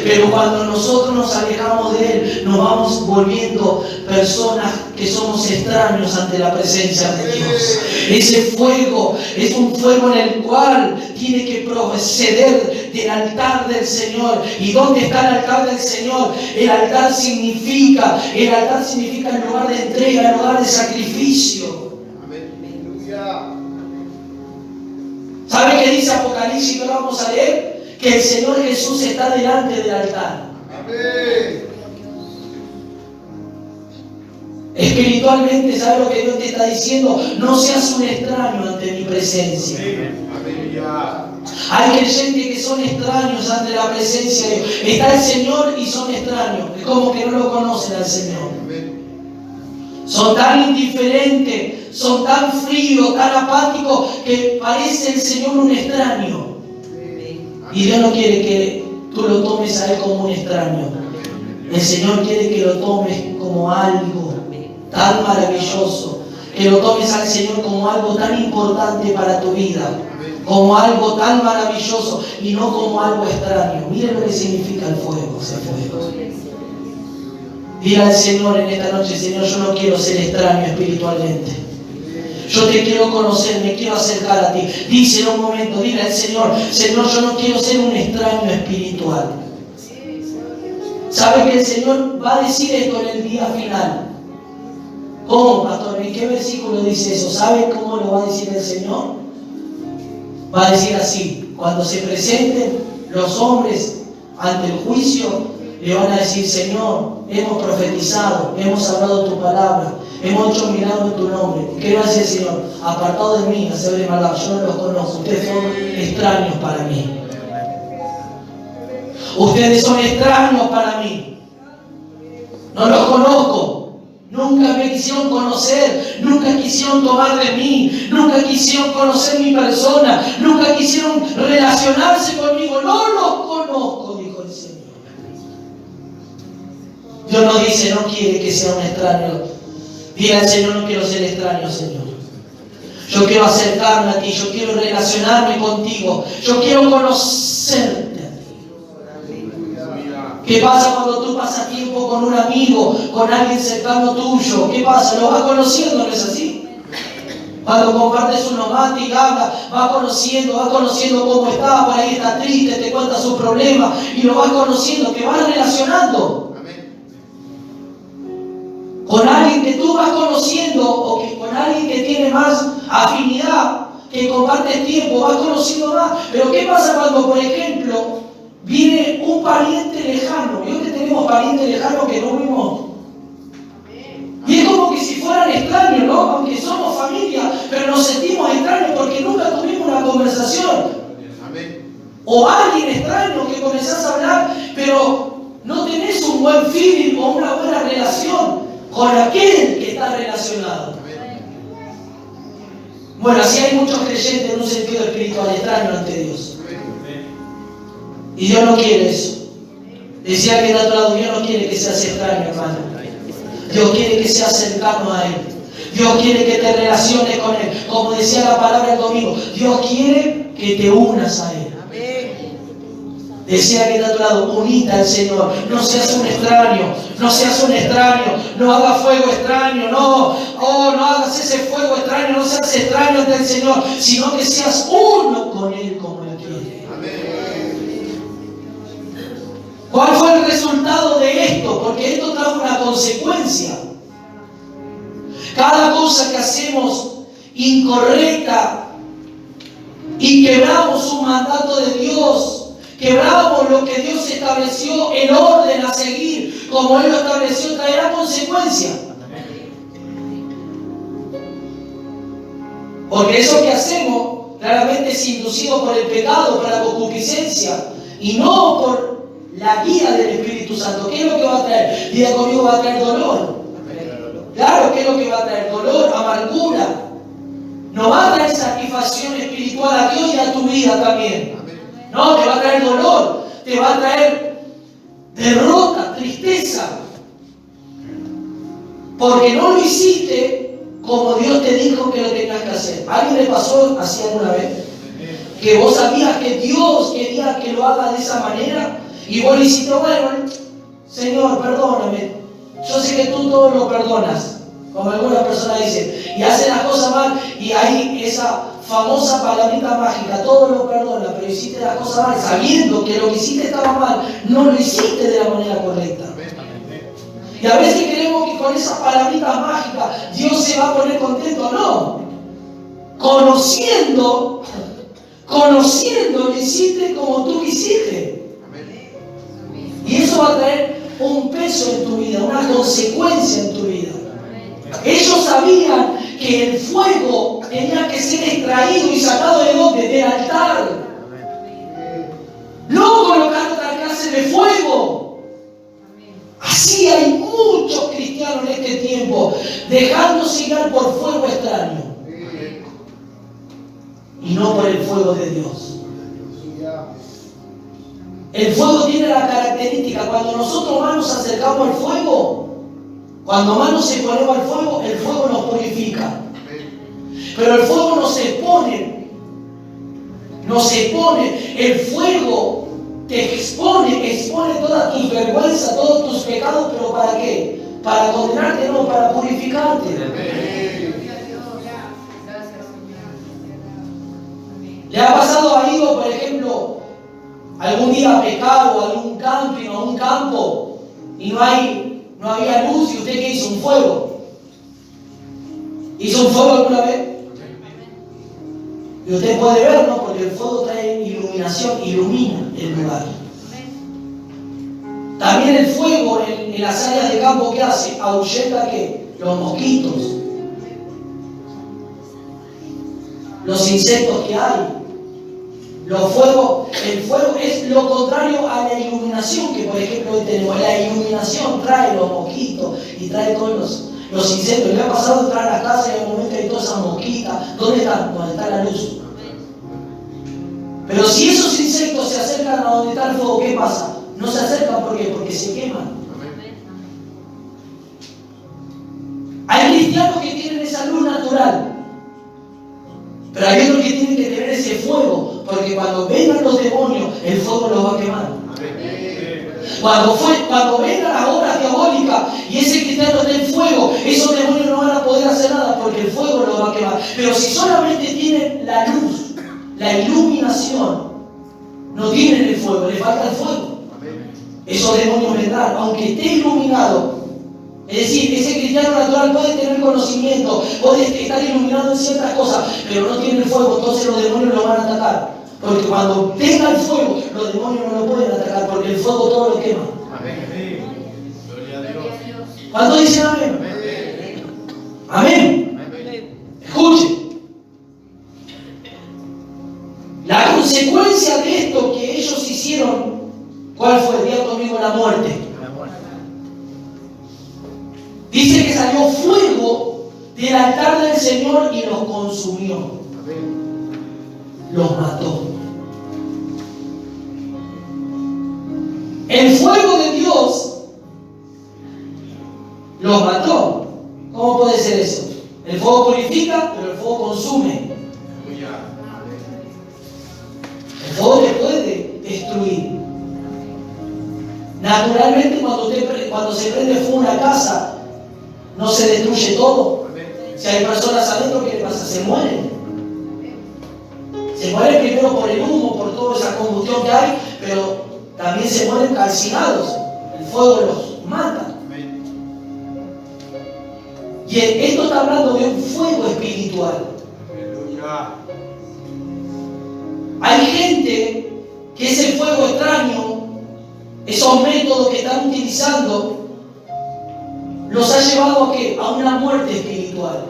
Pero cuando nosotros nos alejamos de Él, nos vamos volviendo personas que somos extraños ante la presencia de Dios. Ese fuego es un fuego en el cual tiene que proceder del altar del Señor. ¿Y dónde está el altar del Señor? El altar significa el lugar de entrega, el lugar de sacrificio. ¿Sabe qué dice Apocalipsis? No vamos a leer. Que el Señor Jesús está delante del altar. Amén. Espiritualmente, ¿sabe lo que Dios te está diciendo? No seas un extraño ante mi presencia. Amén. Hay creyentes que son extraños ante la presencia de Dios. Está el Señor y son extraños. Es como que no lo conocen al Señor. Son tan indiferentes, son tan fríos, tan apáticos, que parece el Señor un extraño. Y Dios no quiere que tú lo tomes a Él como un extraño. El Señor quiere que lo tomes como algo tan maravilloso, que lo tomes al Señor como algo tan importante para tu vida, como algo tan maravilloso y no como algo extraño. Mire lo que significa el fuego, ese fuego. Dile al Señor en esta noche, Señor, yo no quiero ser extraño espiritualmente. Yo te quiero conocer, me quiero acercar a ti. Díselo un momento, dile al Señor, Señor, yo no quiero ser un extraño espiritual. ¿Sabe que el Señor va a decir esto en el día final? ¿Cómo, pastor? ¿En qué versículo dice eso? ¿Sabe cómo lo va a decir el Señor? Va a decir así: cuando se presenten los hombres ante el juicio, le van a decir, Señor, hemos profetizado, hemos hablado tu palabra, hemos hecho milagros en tu nombre. ¿Qué va a decir el Señor? Apartado de mí, hacer de maldad, yo no los conozco, ustedes son extraños para mí. Ustedes son extraños para mí. No los conozco, nunca me he quisieron conocer, nunca quisieron tomar de mí, nunca quisieron conocer mi persona, nunca quisieron relacionarse conmigo. No los conozco, dijo el Señor. Dios nos dice, no quiere que sea un extraño. Diga al Señor, no quiero ser extraño, Señor. Yo quiero acercarme a ti, yo quiero relacionarme contigo, yo quiero conocerte. ¿Qué pasa cuando tú pasas tiempo con un amigo, con alguien cercano tuyo? ¿Qué pasa? Lo vas conociendo, ¿no es así? Cuando compartes unos mates y hablas, vas conociendo cómo está, por ahí está triste, te cuenta sus problemas y lo vas conociendo, te vas relacionando. Con alguien que tú vas conociendo o que con alguien que tiene más afinidad, que compartes tiempo, vas conociendo más. Pero ¿qué pasa cuando, por ejemplo, viene un pariente lejano? Yo que tenemos parientes lejanos que no vimos. Y es como que si fueran extraños, ¿no? Aunque somos familia, pero nos sentimos extraños porque nunca tuvimos una conversación. O alguien extraño que comenzás a hablar, pero no tenés un buen feeling o una buena relación con aquel que está relacionado. Bueno, así hay muchos creyentes en un sentido espiritual extraño ante Dios. Y Dios no quiere eso. Decía que de otro lado, Dios no quiere que seas extraño, hermano. Dios quiere que seas cercano a Él. Dios quiere que te relaciones con Él. Como decía la palabra el domingo, Dios quiere que te unas a Él. Decía que de otro lado, unite al Señor. No seas un extraño. No seas un extraño. No hagas fuego extraño. No hagas ese fuego extraño. No seas extraño ante el Señor, sino que seas uno con Él como Él quiere. ¿Cuál fue el resultado de esto? Porque esto trajo una consecuencia. Cada cosa que hacemos incorrecta y quebramos un mandato de Dios, quebramos lo que Dios estableció, el orden a seguir, como Él lo estableció, traerá consecuencias. Porque eso que hacemos claramente es inducido por el pecado, por la concupiscencia, y no por la guía del Espíritu Santo. ¿Qué es lo que va a traer? Diga conmigo, va a traer dolor. Claro, ¿qué es lo que va a traer? Dolor, amargura. No va a traer satisfacción espiritual a Dios y a tu vida también. No, te va a traer dolor, te va a traer derrota, tristeza. Porque no lo hiciste como Dios te dijo que lo tenías que hacer. ¿A alguien le pasó así alguna vez? Que vos sabías que Dios quería que lo haga de esa manera y vos le hiciste, bueno, Señor, perdóname. Yo sé que tú todo lo perdonas. Como algunas personas dicen, y hacen las cosas mal, y hay esa famosa palabrita mágica, todo lo perdona, pero hiciste las cosas mal, sabiendo que lo que hiciste estaba mal, no lo hiciste de la manera correcta. Y a veces creemos que con esas palabritas mágicas Dios se va a poner contento. No. Conociendo, lo hiciste como tú quisiste. Y eso va a traer un peso en tu vida, una consecuencia en tu vida. Ellos sabían que el fuego tenía que ser extraído y sacado de ¿dónde? Del altar. No colocar otra clase de fuego. Así hay muchos cristianos en este tiempo dejándose guiar por fuego extraño y no por el fuego de Dios. El fuego tiene la característica, cuando nosotros más nos acercamos al fuego, cuando más nos exponemos al fuego, el fuego nos purifica. Pero el fuego nos expone, el fuego te expone todas tus vergüenzas, todos tus pecados, pero ¿para qué? Para condenarte, no, para purificarte. ¿Le ha pasado a Ivo, por ejemplo, algún día a pecar o a algún camping o a un campo y no había luz y usted qué hizo? Un fuego. ¿Hizo un fuego alguna vez? Y usted puede ver, ¿no? Porque el fuego trae iluminación, ilumina el lugar. También el fuego en las áreas de campo, ¿qué hace? Ahuyenta ¿qué? Los mosquitos, los insectos que hay. El fuego es lo contrario a la iluminación que por ejemplo hoy tenemos. La iluminación trae los mosquitos y trae todos Los insectos, le ha pasado entrar a la casa y al momento hay todas esas mosquitas. ¿Dónde están? Donde está la luz. Pero si esos insectos se acercan a donde está el fuego, ¿qué pasa? No se acercan, ¿por qué? Porque se queman. Hay cristianos que tienen esa luz natural, pero hay otros que tienen que tener ese fuego, porque cuando vengan los demonios, el fuego los va a quemar. Cuando vengan las obras diabólicas y ese cristiano está en fuego, esos demonios no van a poder hacer nada porque el fuego los va a quemar. Pero si solamente tienen la luz, la iluminación, no tienen el fuego, les falta el fuego. Esos demonios vendrán, aunque esté iluminado. Es decir, ese cristiano natural puede tener conocimiento, puede estar iluminado en ciertas cosas, pero no tiene el fuego, entonces los demonios lo van a atacar. Porque cuando tenga el fuego, los demonios no lo pueden atacar, porque el fuego todo lo quema. Amén. Gloria a Dios. ¿Cuántos dicen amén? Amén. Escuche. La consecuencia de esto que ellos hicieron, ¿cuál fue? Diga conmigo, la muerte. Dice que salió fuego del altar del Señor y los consumió. Los mató. El fuego de Dios los mató. ¿Cómo puede ser eso? El fuego purifica, pero el fuego consume. El fuego te puede destruir. Naturalmente, cuando se prende fuego en una casa, no se destruye todo. Si hay personas adentro, ¿qué le pasa? Se mueren. Se mueren primero por el humo, por toda esa combustión que hay, pero también se mueren calcinados. El fuego los mata. Y esto está hablando de un fuego espiritual. Hay gente que ese fuego extraño, esos métodos que están utilizando, los ha llevado ¿a qué? A una muerte espiritual.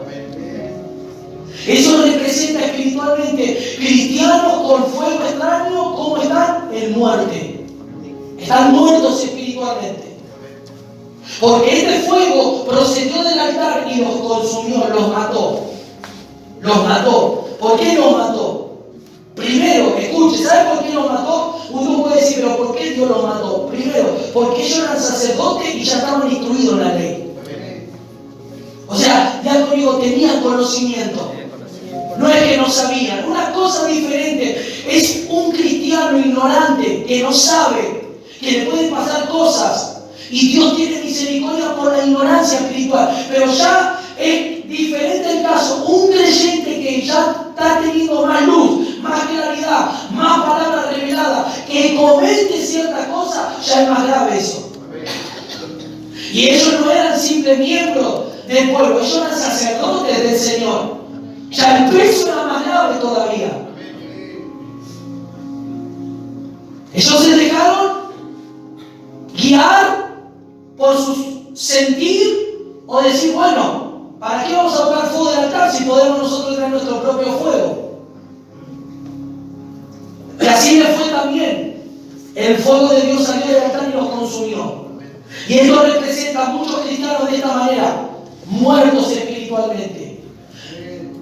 Eso representa espiritualmente cristianos con fuego extraño, ¿cómo están? En muerte. Están muertos espiritualmente. Porque este fuego procedió del altar y los consumió, los mató. Los mató. ¿Por qué los mató? Primero, escuche, ¿sabe por qué los mató? Uno puede decir, pero ¿por qué Dios los mató? Primero, porque ellos eran sacerdotes y ya estaban instruidos en la ley. O sea, ya conmigo tenían conocimiento. No es que no sabían. Una cosa diferente es un cristiano ignorante que no sabe, que le pueden pasar cosas. Y Dios tiene misericordia por la ignorancia espiritual. Pero ya es diferente el caso. Un creyente que ya está teniendo más luz, más claridad, más palabras reveladas, que comente ciertas cosas, ya es más grave eso. Y ellos no eran simples miembros del pueblo, ellos eran sacerdotes del Señor. Ya el peso era más grave todavía. Ellos se dejaron guiar por su sentir o decir, bueno, ¿para qué vamos a buscar fuego del altar si podemos nosotros traer nuestro propio fuego? Y así le fue también. El fuego de Dios salió del altar y los consumió. Y esto representa a muchos cristianos de esta manera, muertos espiritualmente.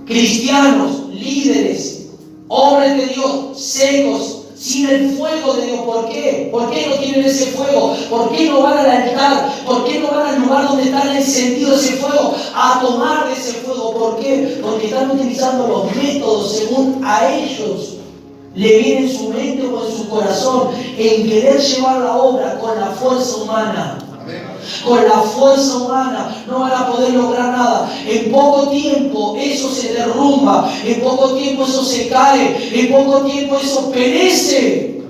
Cristianos, líderes, hombres de Dios, secos, sin el fuego de Dios. ¿Por qué? ¿Por qué no tienen ese fuego? ¿Por qué no van al altar? ¿Por qué no van al lugar donde está encendido ese fuego a tomar de ese fuego? ¿Por qué? Porque están utilizando los métodos según a ellos le viene en su mente o en su corazón, en querer llevar la obra con la fuerza humana. Con la fuerza humana no van a poder lograr nada. En poco tiempo eso se derrumba, en poco tiempo eso se cae, en poco tiempo eso perece.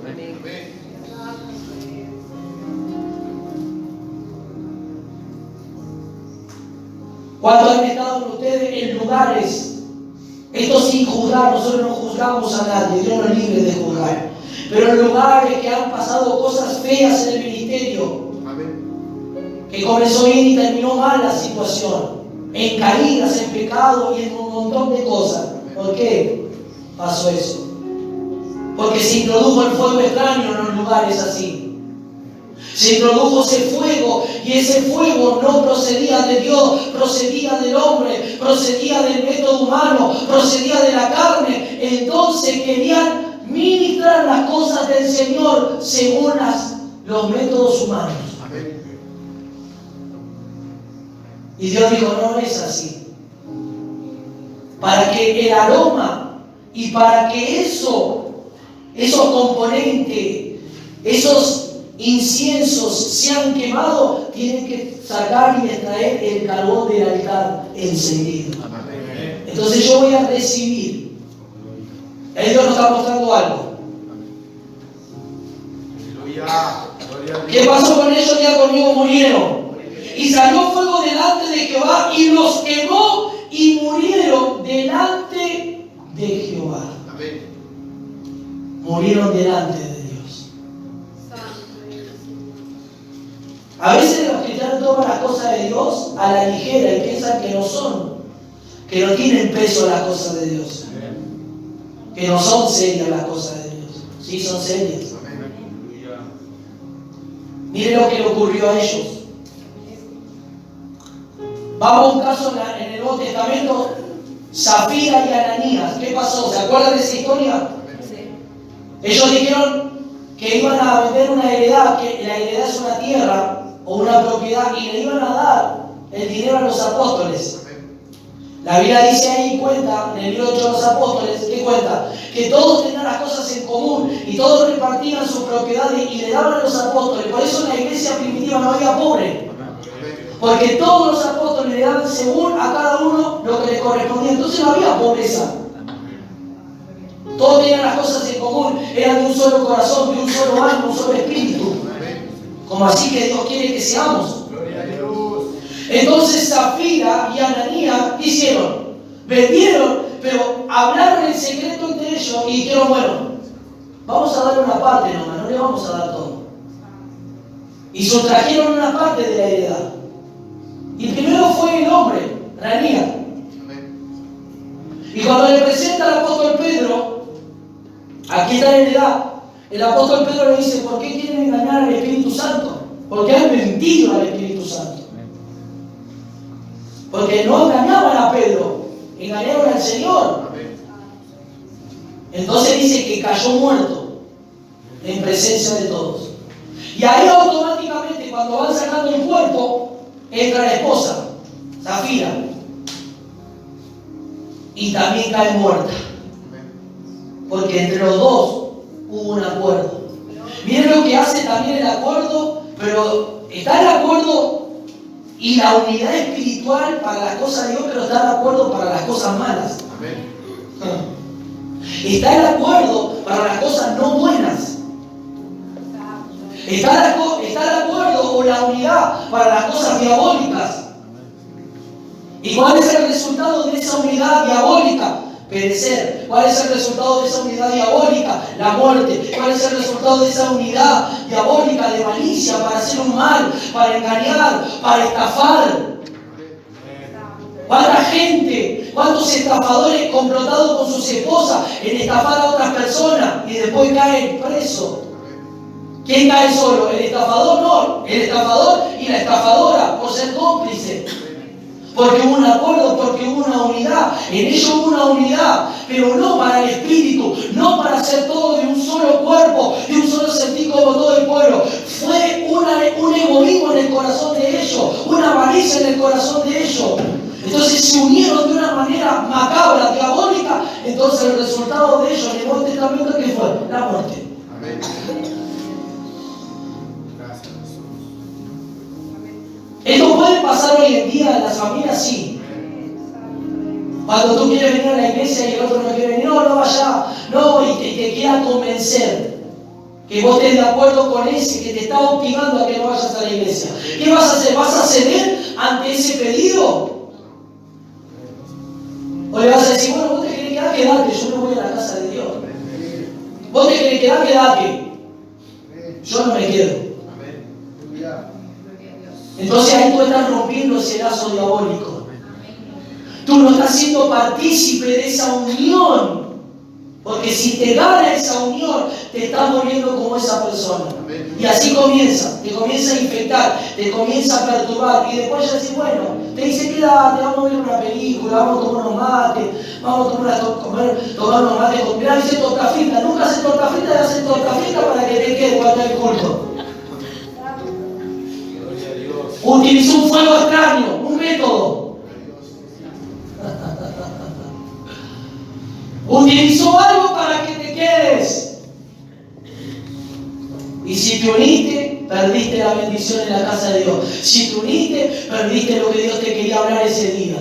Cuando han estado ustedes en lugares, esto sin juzgar, nosotros no juzgamos a nadie, Dios nos libre de juzgar, pero en lugares que han pasado cosas feas en el ministerio, que comenzó bien y terminó mal la situación, en caídas, en pecado y en un montón de cosas. ¿Por qué pasó eso? Porque se introdujo el fuego extraño en los lugares así. Se introdujo ese fuego y ese fuego no procedía de Dios, procedía del hombre, procedía del método humano, procedía de la carne. Entonces querían ministrar las cosas del Señor según los métodos humanos. Y Dios dijo, no es así. Para que el aroma y para que esos componentes, esos inciensos sean quemados, tienen que sacar y extraer el carbón del altar encendido. Entonces yo voy a recibir. Ahí Dios nos está mostrando algo. ¿Qué pasó con ellos? Ya conmigo murieron. Y salió fuego delante de Jehová y los quemó y murieron delante de Jehová. Murieron delante de Dios. A veces los cristianos toman las cosas de Dios a la ligera y piensan que no son, que no tienen peso las cosas de Dios, que no son serias las cosas de Dios. Sí, son serias. Miren lo que le ocurrió a ellos. Vamos a un caso en el Nuevo Testamento, Zafira y Ananías. ¿Qué pasó? ¿Se acuerdan de esa historia? Ellos dijeron que iban a vender una heredad, que la heredad es una tierra o una propiedad, y le iban a dar el dinero a los apóstoles. La Biblia dice ahí, cuenta, en el libro de los apóstoles, ¿qué cuenta? Que todos tenían las cosas en común y todos repartían sus propiedades y le daban a los apóstoles. Por eso en la iglesia primitiva no había pobre. Porque todos los apóstoles le daban según a cada uno lo que le correspondía. Entonces no había pobreza. Todos tenían las cosas en común. Eran de un solo corazón, de un solo alma, un solo espíritu. Como así que Dios quiere que seamos. Entonces Zafira y Ananías, ¿qué hicieron? Vendieron, pero hablaron en secreto entre ellos y dijeron, bueno, vamos a dar una parte nomás, no le vamos a dar todo. Y sustrajeron una parte de la heredad. Y primero fue el hombre, Ananías. Y cuando le presenta al apóstol Pedro, aquí está la heredad, el apóstol Pedro le dice, ¿por qué quieren engañar al Espíritu Santo? Porque han mentido al Espíritu Santo. Porque no engañaban a Pedro, engañaron al Señor. Entonces dice que cayó muerto en presencia de todos. Y ahí automáticamente, cuando van sacando el cuerpo, entra la esposa, Zafira, y también cae muerta. Porque entre los dos hubo un acuerdo. Miren lo que hace también el acuerdo, pero está el acuerdo y la unidad espiritual para las cosas de Dios, pero está el acuerdo para las cosas malas. Está el acuerdo para las cosas no buenas. Está el acuerdo o la unidad para las cosas diabólicas. ¿Y cuál es el resultado de esa unidad diabólica? Perecer. ¿Cuál es el resultado de esa unidad diabólica? La muerte. ¿Cuál es el resultado de esa unidad diabólica de malicia para hacer un mal, para engañar, para estafar? ¿Cuánta gente, cuántos estafadores complotados con sus esposas en estafar a otras personas y después caen presos? ¿Quién cae solo? ¿El estafador? No, el estafador y la estafadora por ser cómplice. Porque hubo un acuerdo, porque hubo una unidad. En ello hubo una unidad, pero no para el espíritu, no para hacer todo de un solo cuerpo, de un solo sentir como todo el pueblo. Fue un egoísmo en el corazón de ellos, una avaricia en el corazón de ellos. Entonces se unieron de una manera macabra, diabólica. Entonces el resultado de ellos en el Nuevo Testamento, ¿qué fue? La muerte. Amén. Esto puede pasar hoy en día en las familias, sí. Cuando tú quieres venir a la iglesia y el otro no quiere venir, no vaya, no, y te quiera convencer que vos estés de acuerdo con ese que te está obligando a que no vayas a la iglesia. ¿Qué vas a hacer? ¿Vas a ceder ante ese pedido? ¿O le vas a decir, bueno, vos te querés quedar, quedate, yo no voy a la casa de Dios? ¿Vos te querés quedar, quedate? Yo no me quedo. Entonces ahí tú estás rompiendo ese lazo diabólico. Tú no estás siendo partícipe de esa unión. Porque si te gana esa unión, te estás muriendo como esa persona. Y así comienza, te comienza a infectar, te comienza a perturbar. Y después ya decís, bueno, te dice, quédate, vamos a ver una película, vamos a tomar unos mates, vamos a tomar unos mates con... Mirá, dice torta frita, nunca hace torta frita, le hacen torta frita para que te quede cuando hay culto. Utilizó un fuego extraño, un método. Utilizó algo para que te quedes. Y si te uniste, perdiste la bendición en la casa de Dios. Si te uniste, perdiste lo que Dios te quería hablar ese día.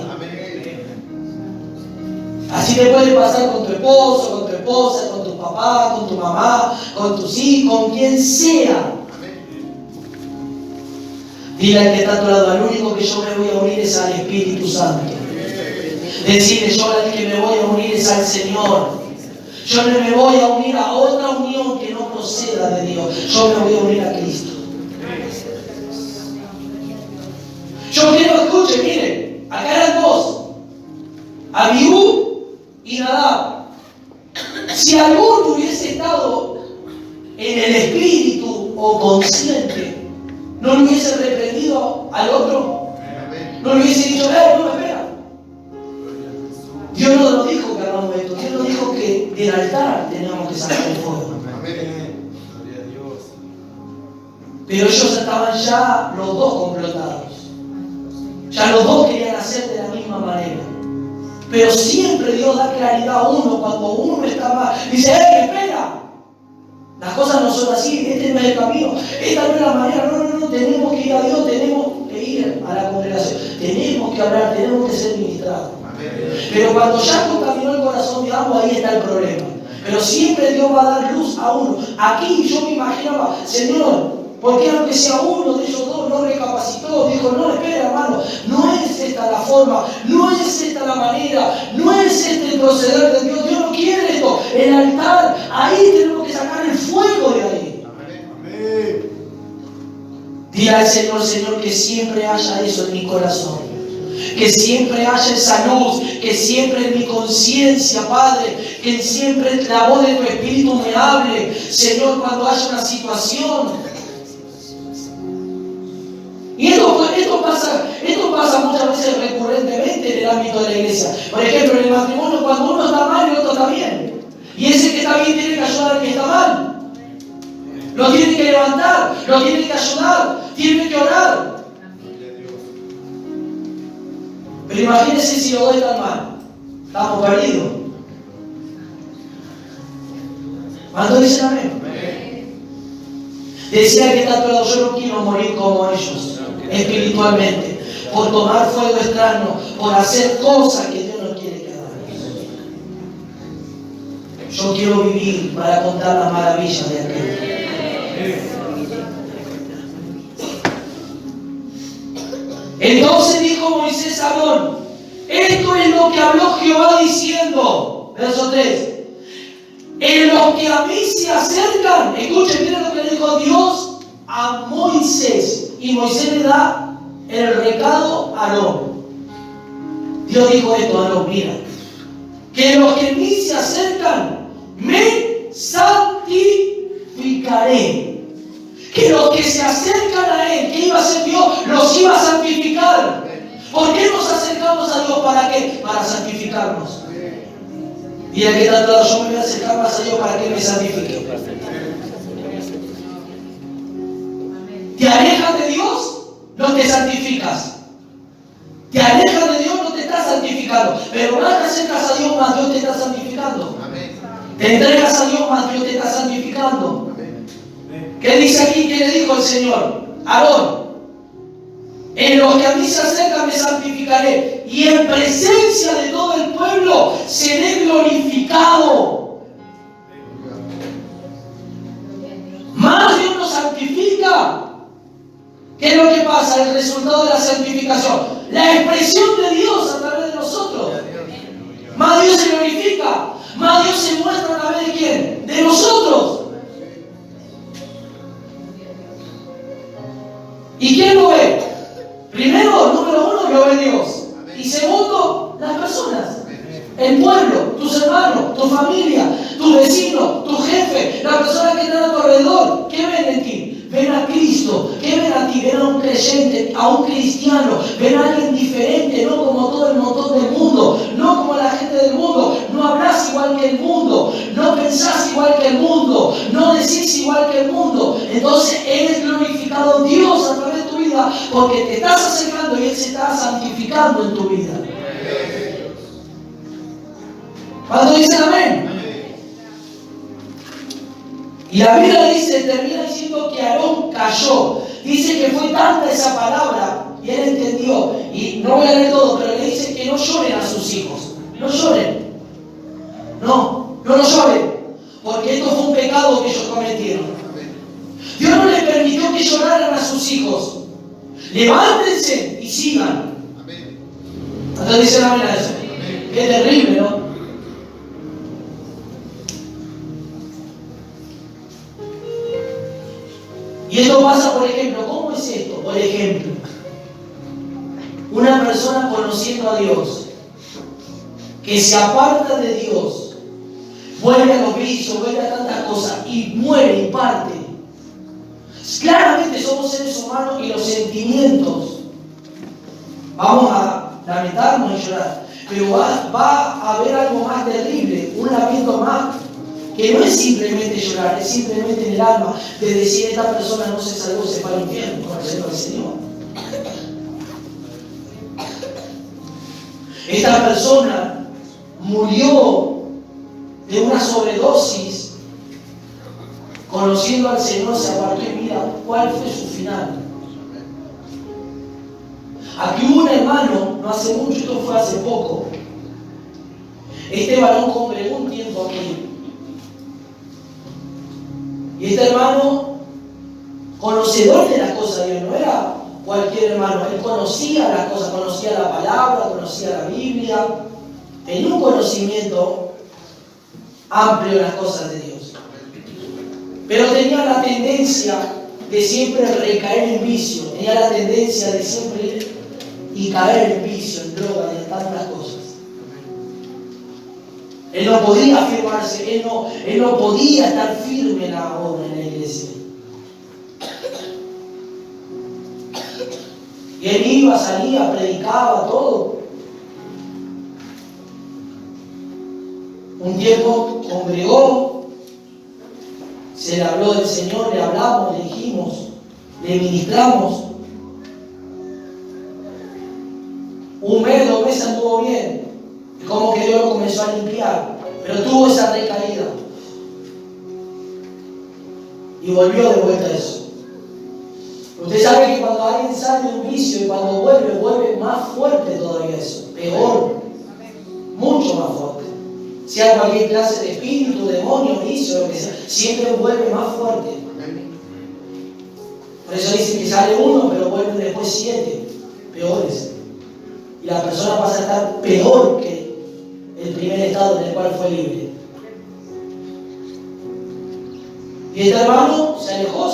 Así te puede pasar con tu esposo, con tu esposa, con tu papá, con tu mamá, con tus hijos, con quien sea. Dile al que está a tu lado, al único que yo me voy a unir es al Espíritu Santo. Decirle, yo al que me voy a unir es al Señor. Yo no me voy a unir a otra unión que no proceda de Dios. Yo me voy a unir a Cristo. Yo quiero, escuchen, miren, acá eran dos, Abiú y Nadab. Si alguno hubiese estado en el espíritu o consciente, no le hubiese reprendido al otro, no le hubiese dicho, no, espera. Dios no nos dijo que hagamos esto, Dios nos dijo que del altar teníamos que sacar el fuego. Pero ellos estaban ya los dos complotados. Ya los dos querían hacer de la misma manera. Pero siempre Dios da claridad a uno cuando uno está mal. Dice, espera. Las cosas no son así, este no es el camino, esta no es la manera, no, tenemos que ir a Dios, tenemos que ir a la congregación, tenemos que hablar, tenemos que ser ministrados. Pero cuando ya contaminó el corazón de ambos, ahí está el problema. Pero siempre Dios va a dar luz a uno. Aquí yo me imaginaba, Señor, ¿por qué aunque sea uno de ellos dos no recapacitó? Dijo, no, espera hermano, no es esta la forma, no es esta la manera, no es este el proceder de Dios. Dios no quiere esto. El altar, ahí tenemos que sacar el fuego de ahí. Amén. Dile al Señor, Señor, que siempre haya eso en mi corazón. Que siempre haya esa luz, que siempre en mi conciencia, Padre, que siempre la voz de tu Espíritu me hable, Señor, cuando haya una situación. Y esto pasa muchas veces recurrentemente en el ámbito de la iglesia. Por ejemplo, en el matrimonio, cuando uno está mal y el otro está bien. Y ese que está bien tiene que ayudar al que está mal. Lo tiene que levantar, lo tiene que ayudar, tiene que orar. Pero imagínense si los dos están mal. Estamos perdidos. ¿Cuántos dicen amén? Decía que está todo, yo no quiero morir como ellos, espiritualmente, por tomar fuego extraño, por hacer cosas que Dios no quiere que hagamos. Yo quiero vivir para contar las maravillas de aquel. Entonces dijo Moisés a Aarón, esto es lo que habló Jehová diciendo, verso 3. En los que a mí se acercan, escuchen, miren lo que le dijo Dios a Moisés. Y Moisés le da el recado a Aarón. Dios dijo esto a Aarón, mira, que los que a mí se acercan, me santificaré. Que los que se acercan a Él, que iba a ser Dios, los iba a santificar. ¿Por qué nos acercamos a Dios? ¿Para qué? Para santificarnos. Y el que está al lado, yo me voy a acercar más a Dios para que me santifique. Te alejas de Dios, no te santificas. Te alejas de Dios, no te estás santificando. Pero más te acercas a Dios, más Dios te está santificando. Te entregas a Dios, más Dios te está santificando. ¿Qué dice aquí? ¿Qué le dijo el Señor? Aarón, en los que a mí se acercan me santificaré, y en presencia de todo el pueblo seré glorificado. Más Dios nos santifica. ¿Qué es lo que pasa? El resultado de la santificación, la expresión de Dios a través de nosotros. Más Dios se glorifica, más Dios se muestra a través de ¿quién? De nosotros. ¿Y quién lo ve? Primero, número uno, lo ve Dios. Y segundo, las personas. El pueblo, tus hermanos, tu familia, tu vecino, tu jefe, la persona que está a tu alrededor, ¿qué ven en ti? Ven a Cristo. ¿Qué ven a ti? Ven a un creyente, a un cristiano. Ven a alguien diferente, no como todo el montón del mundo, no como la gente del mundo. No hablas igual que el mundo, no pensás igual que el mundo, no decís igual que el mundo. Entonces eres glorificado Dios a través de tu vida porque te estás acercando y Él se está santificando en tu vida. ¿Cuándo dicen amén? Y la Biblia dice, termina diciendo que Aarón cayó. Dice que fue tanta esa palabra y él entendió. Y no voy a leer todo, pero le dice que no lloren a sus hijos. No lloren. No lloren. Porque esto fue un pecado que ellos cometieron. Dios no les permitió que lloraran a sus hijos. Levántense y sigan. Entonces dicen amén a eso. Qué terrible, ¿no? Y esto pasa, por ejemplo, ¿cómo es esto? Por ejemplo, una persona conociendo a Dios, que se aparta de Dios, vuelve a los vicios, vuelve a tantas cosas y muere y parte. Claramente somos seres humanos y los sentimientos, vamos a lamentarnos y llorar, pero va a haber algo más terrible, un lamento más, que no es simplemente llorar, es simplemente en el alma de decir esta persona no se salvó, se fue al infierno, conociendo al Señor. Esta persona murió de una sobredosis, conociendo al Señor, se apartó y mira cuál fue su final. Aquí hubo un hermano, no hace mucho, esto fue hace poco. Este varón congregó un tiempo aquí. Y este hermano, conocedor de las cosas de Dios, no era cualquier hermano, él conocía las cosas, conocía la palabra, conocía la Biblia, tenía un conocimiento amplio de las cosas de Dios. Pero tenía la tendencia de siempre recaer en vicio, tenía la tendencia de siempre ir y caer en vicio, en droga, en tantas cosas. Él no podía afirmarse, él no podía estar firme en la obra, en la iglesia. Y él iba, salía, predicaba, todo. Un tiempo congregó, se le habló del Señor, le hablamos, le dijimos, le ministramos. Un mes, 2 meses anduvo bien. Como que Dios lo comenzó a limpiar, pero tuvo esa recaída y volvió de vuelta a eso. Usted sabe que cuando alguien sale de un vicio y cuando vuelve más fuerte todavía eso, peor, mucho más fuerte. Sea cualquier clase de espíritu, demonio, vicio, lo que sea, siempre vuelve más fuerte. Por eso dicen que sale uno, pero vuelven después 7 peores. Y la persona pasa a estar peor que el primer estado en el cual fue libre. Y este hermano se alejó,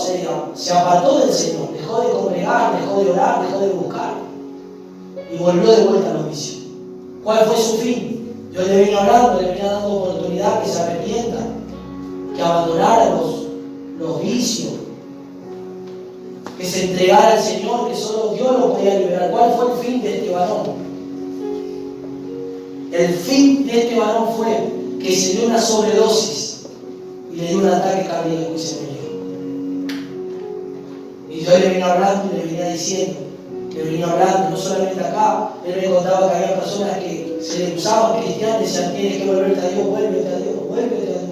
se apartó del Señor, dejó de congregar, dejó de orar, dejó de buscar y volvió de vuelta a los vicios. ¿Cuál fue su fin? Dios le venía hablando, le venía dando oportunidad que se arrepienta, que abandonara los vicios, que se entregara al Señor, que solo Dios lo podía liberar. ¿Cuál fue el fin de este varón? El fin de este varón fue que se dio una sobredosis y le dio un ataque cardíaco y se murió. Y Dios le venía hablando y le venía diciendo, le venía hablando, no solamente acá, él me contaba que había personas que se le usaban cristianos y decían, tienes que volverte a Dios, vuélvete a Dios, vuélvete a Dios.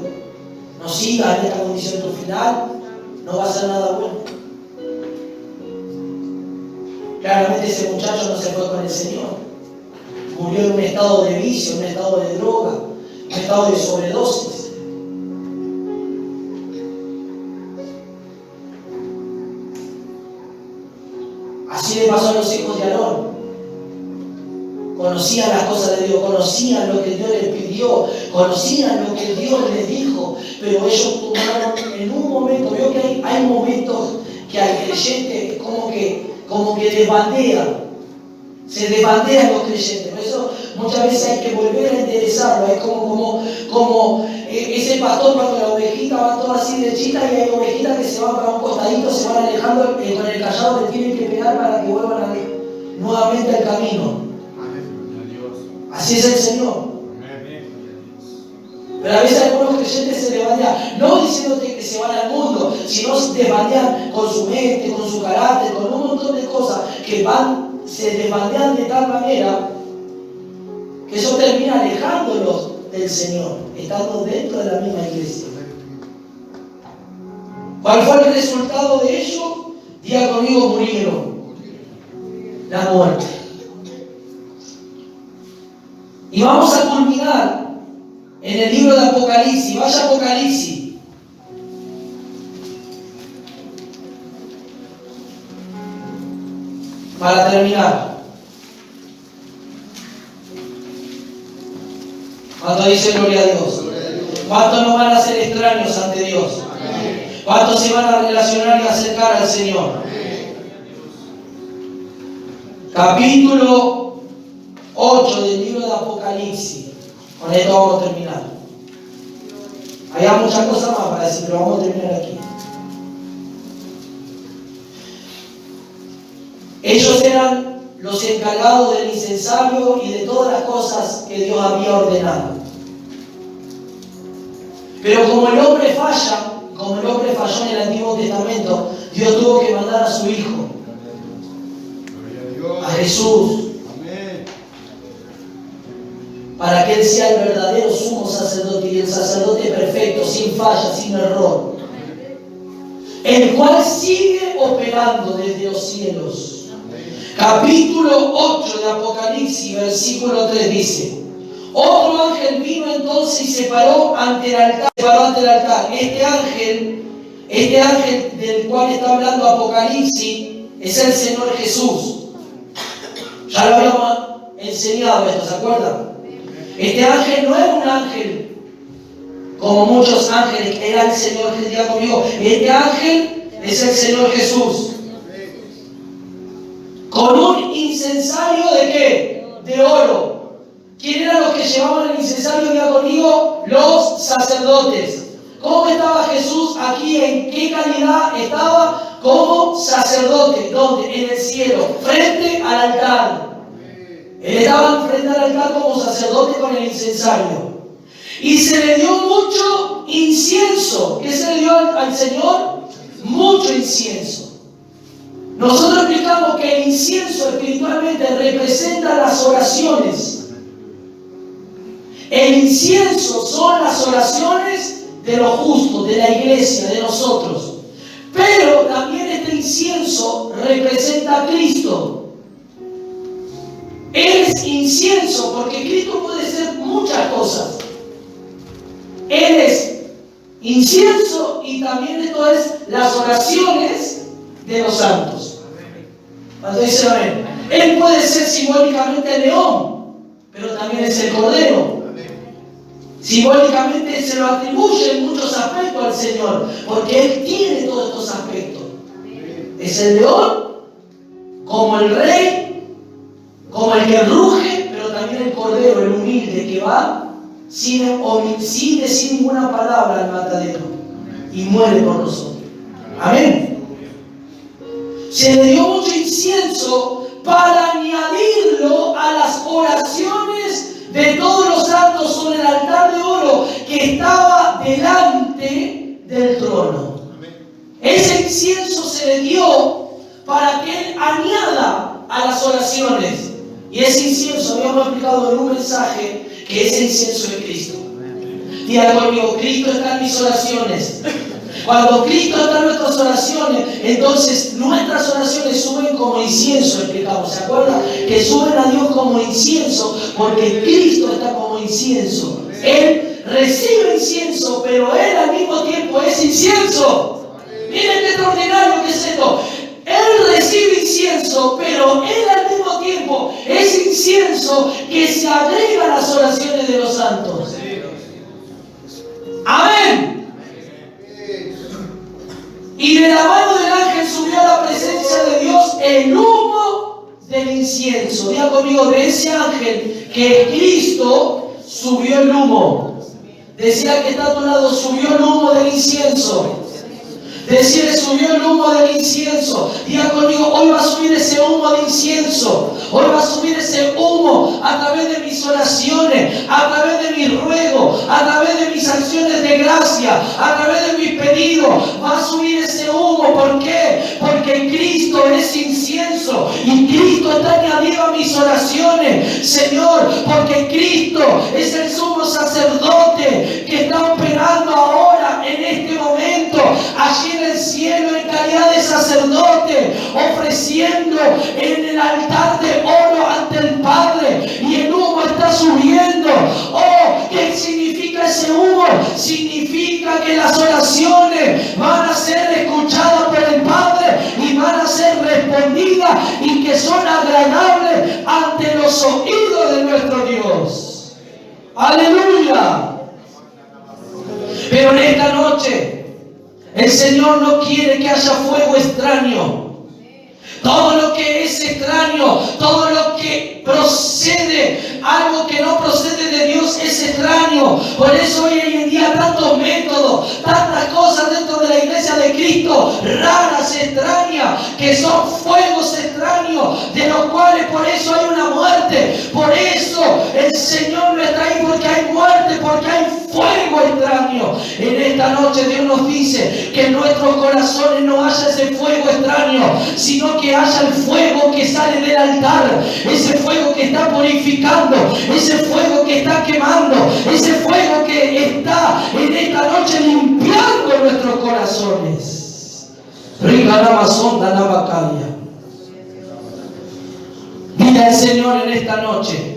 No sigas en esta condición, tu final no va a ser nada bueno. Claramente ese muchacho no se fue con el Señor. Murió en un estado de vicio, en un estado de droga, en un estado de sobredosis. Así le pasó a los hijos de Aarón. Conocían las cosas de Dios, conocían lo que Dios les pidió, conocían lo que Dios les dijo, pero ellos tomaron en un momento, veo que hay momentos que al creyente como que desbandean. Se desbandean los creyentes. Por eso Muchas veces hay que volver a interesarlo. Es como ese pastor cuando la ovejita van todas así derechitas y hay ovejitas que se van para un costadito, se van alejando con el callado que tienen que pegar para que vuelvan nuevamente al camino. Así es el Señor. Pero a veces algunos creyentes se desbandean, no diciéndote que se van al mundo, sino se desbandean con su mente, con su carácter, con un montón de cosas que se desbandean de tal manera que eso termina alejándolos del Señor, estando dentro de la misma iglesia. ¿Cuál fue el resultado de ello? Diga conmigo, murieron. La muerte. Y vamos a culminar en el libro de Apocalipsis. Vaya a Apocalipsis. Para terminar. ¿Cuántos dicen gloria a Dios? ¿Cuántos no van a ser extraños ante Dios? ¿Cuántos se van a relacionar y acercar al Señor? Capítulo 8 del libro de Apocalipsis. Con esto vamos a terminar. Hay muchas cosas más para decir, pero vamos a terminar aquí. Ellos eran los encargados del incensario y de todas las cosas que Dios había ordenado. Pero como el hombre falló en el Antiguo Testamento, Dios tuvo que mandar a su Hijo, a Jesús, para que Él sea el verdadero sumo sacerdote y el sacerdote perfecto, sin falla, sin error, el cual sigue operando desde los cielos. Capítulo 8 de Apocalipsis, versículo 3 dice: otro ángel vino entonces y se paró ante el altar. Este ángel del cual está hablando Apocalipsis es el Señor Jesús. Ya lo habíamos enseñado esto, ¿se acuerdan? Este ángel no es un ángel como muchos ángeles, era el Señor Jesús. Diga conmigo, este ángel es el Señor Jesús. Con un incensario ¿de qué? De oro. ¿Quién eran los que llevaban el incensario? Diga conmigo, los sacerdotes. ¿Cómo estaba Jesús aquí? ¿En qué calidad estaba? Como sacerdote. ¿Dónde? En el cielo, frente al altar. Él estaba frente al altar como sacerdote con el incensario. Y se le dio mucho incienso. ¿Qué se le dio al Señor? Mucho incienso. Nosotros explicamos que el incienso espiritualmente representa las oraciones. El incienso son las oraciones de los justos, de la iglesia, de nosotros. Pero también este incienso representa a Cristo. Él es incienso porque Cristo puede ser muchas cosas. Él es incienso y también esto es las oraciones de los santos. Cuando dice amén. Él puede ser simbólicamente el león, pero también es el cordero. Simbólicamente se lo atribuye en muchos aspectos al Señor, porque Él tiene todos estos aspectos. Es el león, como el rey, como el que ruge, pero también el cordero, el humilde, que va sin decir ninguna palabra al matadero y muere por nosotros. Amén. Se le dio mucho incienso para añadirlo a las oraciones de todos los santos sobre el altar de oro que estaba delante del trono. Ese incienso se le dio para que Él añada a las oraciones. Y ese incienso, habíamos explicado en un mensaje, que ese incienso es Cristo. Diga conmigo, Cristo está en mis oraciones. Cuando Cristo está en nuestras oraciones, entonces nuestras oraciones suben como incienso, explicamos. ¿Se acuerdan? Que suben a Dios como incienso, porque Cristo está como incienso. Él recibe incienso, pero Él al mismo tiempo es incienso. Miren qué extraordinario que es esto. Él recibe incienso, pero Él al mismo tiempo es incienso que se agrega a las oraciones de los santos. Amén. Y de la mano del ángel subió a la presencia de Dios el humo del incienso. Diga conmigo, de ese ángel que Cristo subió el humo. Decía que está a tu lado, subió el humo del incienso. Decirle, subió el humo del incienso. Diga conmigo, hoy va a subir ese humo de incienso. Hoy va a subir ese humo a través de mis oraciones, a través de mis ruegos, a través de mis acciones de gracia, a través de mis pedidos. Va a subir ese humo. ¿Por qué? Porque Cristo es incienso y Cristo está añadido a mis oraciones. Señor, porque Cristo es el sumo sacerdote que está operando ahora en este momento allí en el cielo en calidad de sacerdote, ofreciendo en el altar de oro ante el Padre, y el humo está subiendo. Oh, ¿qué significa ese humo? Significa que las oraciones van a ser escuchadas por el Padre y van a ser respondidas, y que son agradables ante los oídos de nuestro Dios. ¡Aleluya! Pero en esta noche el Señor no quiere que haya fuego extraño. Todo lo que es extraño, todo lo que procede, algo que no procede de Dios, es extraño. Por eso hoy en día tantos métodos, tantas cosas dentro de la iglesia de Cristo, raras, extrañas, que son fuegos extraños, de los cuales por eso hay una muerte. Por eso el Señor no está ahí, porque hay muerte, porque hay fuego extraño. En esta noche Dios nos dice que en nuestros corazones no haya ese fuego extraño, sino que haya el fuego que sale del altar, ese fuego que está purificando, ese fuego que está quemando, ese fuego que está en esta noche limpiando nuestros corazones. Dile al Señor en esta noche,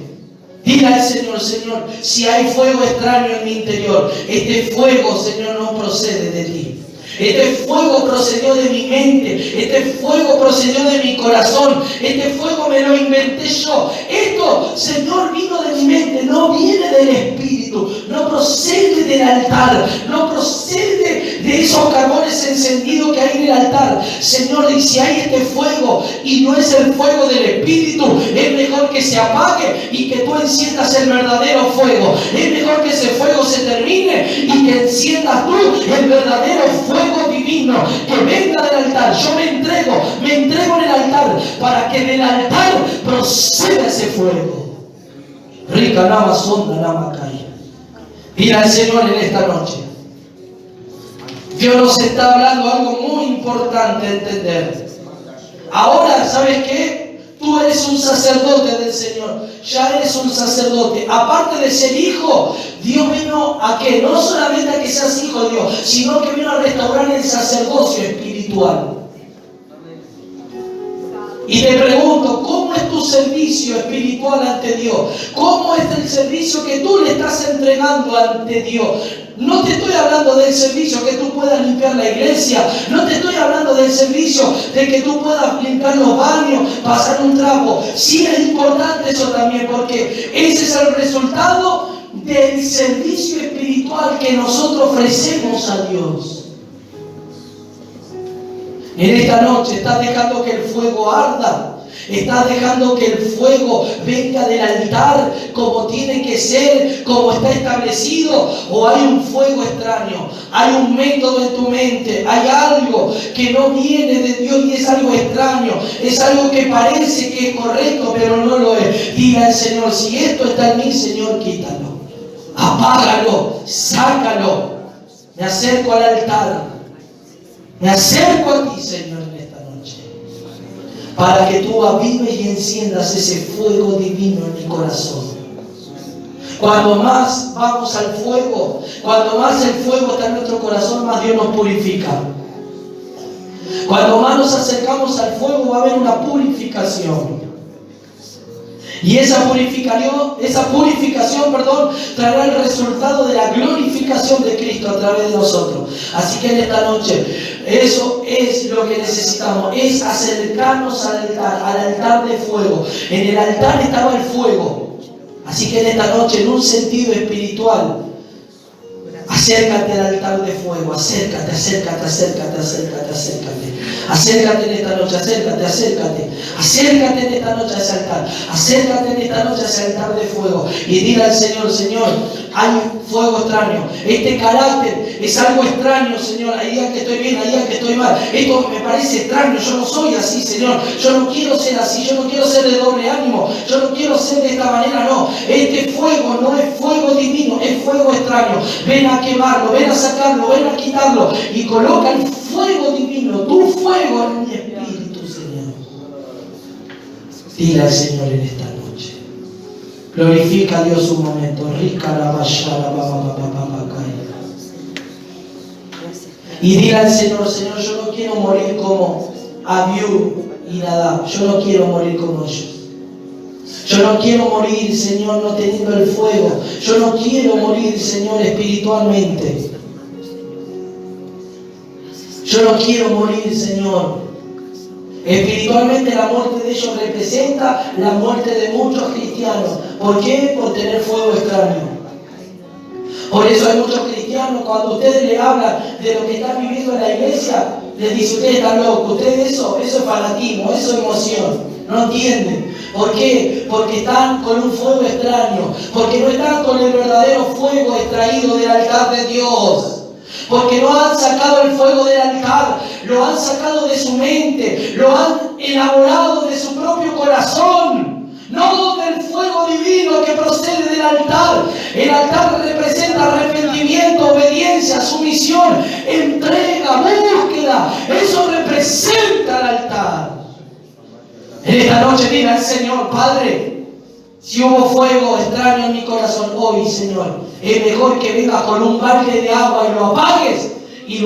dile al Señor, Señor, si hay fuego extraño en mi interior, este fuego, Señor, no procede de ti. Este fuego procedió de mi mente, este fuego procedió de mi corazón, este fuego me lo inventé yo. Esto, Señor, vino de mi mente, no viene del Espíritu, no procede del altar, no procede de esos carbones encendidos que hay en el altar. Señor, y si hay este fuego y no es el fuego del Espíritu, es mejor que se apague y que tú enciendas el verdadero fuego. Es mejor que ese fuego se termine y que enciendas tú el verdadero fuego divino que venga del altar. Yo me entrego en el altar, para que del altar proceda ese fuego. Rica nama sonda nama calle. Dile al Señor en esta noche, Dios nos está hablando algo muy importante de entender. Ahora, ¿sabes qué? Tú eres un sacerdote del Señor. Ya eres un sacerdote. Aparte de ser hijo, Dios vino a que no solamente a que seas hijo de Dios, sino que vino a restaurar el sacerdocio espiritual. Y te pregunto, ¿cómo es tu servicio espiritual ante Dios? ¿Cómo es el servicio que tú le estás entregando ante Dios? No te estoy hablando del servicio que tú puedas limpiar la iglesia. No te estoy hablando del servicio de que tú puedas limpiar los baños, pasar un trapo. Sí es importante eso también, porque ese es el resultado del servicio espiritual que nosotros ofrecemos a Dios. En esta noche estás dejando que el fuego arda. Estás dejando que el fuego venga del altar como tiene que ser, como está establecido, o hay un fuego extraño, hay un método en tu mente, hay algo que no viene de Dios y es algo extraño, es algo que parece que es correcto pero no lo es. Dile al Señor, si esto está en mí, Señor, quítalo, apágalo, sácalo. Me acerco al altar, me acerco a ti, Señor, en esta noche, para que tú avives y enciendas ese fuego divino en mi corazón. Cuando más vamos al fuego, cuando más el fuego está en nuestro corazón, más Dios nos purifica. Cuando más nos acercamos al fuego, va a haber una purificación. Y esa purificación, traerá el resultado de la glorificación de Cristo a través de nosotros. Así que en esta noche, eso es lo que necesitamos, es acercarnos al altar de fuego. En el altar estaba el fuego. Así que en esta noche, en un sentido espiritual, Acércate al altar de fuego, acércate, acércate, acércate, acércate, acércate. Acércate en esta noche, acércate, acércate. Acércate en esta noche a ese altar. Acércate en esta noche a ese altar de fuego. Y dile al Señor, Señor, hay fuego extraño. Este carácter es algo extraño, Señor. Hay días que estoy bien, hay días que estoy mal. Esto me parece extraño. Yo no soy así, Señor. Yo no quiero ser así. Yo no quiero ser de doble ánimo. Yo no quiero ser de esta manera, no. Este fuego no es fuego divino, es fuego extraño. Ven a quemarlo, ven a sacarlo, ven a quitarlo. Y coloca el fuego divino, tu fuego en mi espíritu, Señor. Dile al Señor en esta noche. Glorifica a Dios un momento. Y dile al Señor, Señor, yo no quiero morir como Abiú y Nadab. Yo no quiero morir como ellos. Yo no quiero morir, Señor, no teniendo el fuego. Yo no quiero morir, Señor, espiritualmente. Yo no quiero morir, Señor. Espiritualmente la muerte de ellos representa la muerte de muchos cristianos. ¿Por qué? Por tener fuego extraño. Por eso hay muchos cristianos, cuando ustedes le hablan de lo que están viviendo en la iglesia, les dicen, ustedes están locos, ustedes eso es fanatismo, eso es emoción. No entienden. ¿Por qué? Porque están con un fuego extraño. Porque no están con el verdadero fuego extraído del altar de Dios. Porque no han sacado el fuego del altar, lo han sacado de su mente, lo han elaborado de su propio corazón, no del fuego divino que procede del altar. El altar representa arrepentimiento, obediencia, sumisión, entrega, búsqueda. Eso representa el altar. En esta noche dile al Señor, Padre, si hubo fuego extraño en mi corazón hoy, Señor, es mejor que vengas con un balde de agua y lo apagues y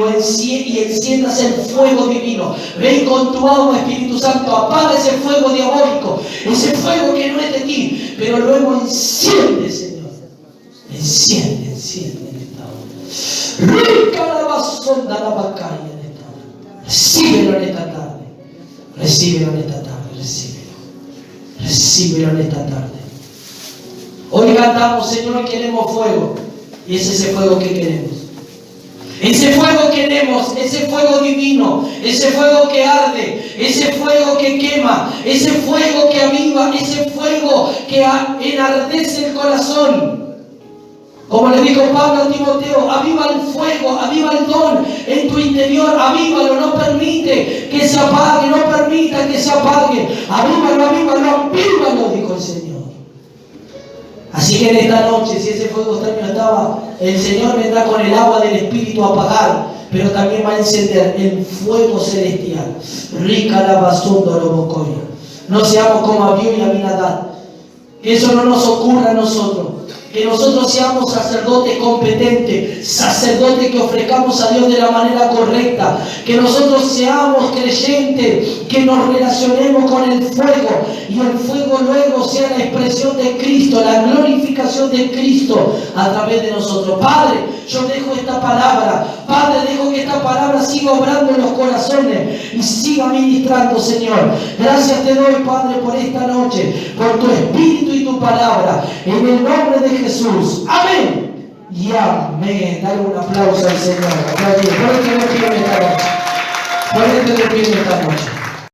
enciendas el fuego divino. Ven con tu agua, Espíritu Santo, apaga ese fuego diabólico, ese fuego que no es de ti, pero luego enciende, Señor. Enciende en esta hora. Recíbelo en esta tarde. Recíbelo en esta tarde. Recíbelo en esta tarde. Hoy cantamos, Señor, queremos fuego. Y es ese fuego que queremos. Ese fuego queremos, ese fuego divino, ese fuego que arde, ese fuego que quema, ese fuego que aviva, ese fuego que enardece el corazón. Como le dijo Pablo a Timoteo, aviva el fuego, aviva el don en tu interior, avívalo, no permite que se apague, no permita que se apague, avívalo, dijo el Señor. Así que en esta noche, si ese fuego extraño estaba, el Señor vendrá con el agua del Espíritu a apagar, pero también va a encender el fuego celestial. Rica la basunda robocoya. No seamos como Abiú y Aminadab. Que eso no nos ocurra a nosotros. Que nosotros seamos sacerdotes competentes, sacerdotes que ofrezcamos a Dios de la manera correcta, que nosotros seamos creyentes, que nos relacionemos con el fuego y el fuego luego sea la expresión de Cristo, la glorificación de Cristo a través de nosotros. Padre, yo dejo esta palabra, Padre, dejo que esta palabra siga obrando en los corazones y siga ministrando, Señor. Gracias te doy, Padre, por esta noche, por tu Espíritu y tu palabra, en el nombre de Jesús. Amén. Y amén. Dale un aplauso al Señor. Ponete de pie en esta noche. Ponete de pie en esta noche.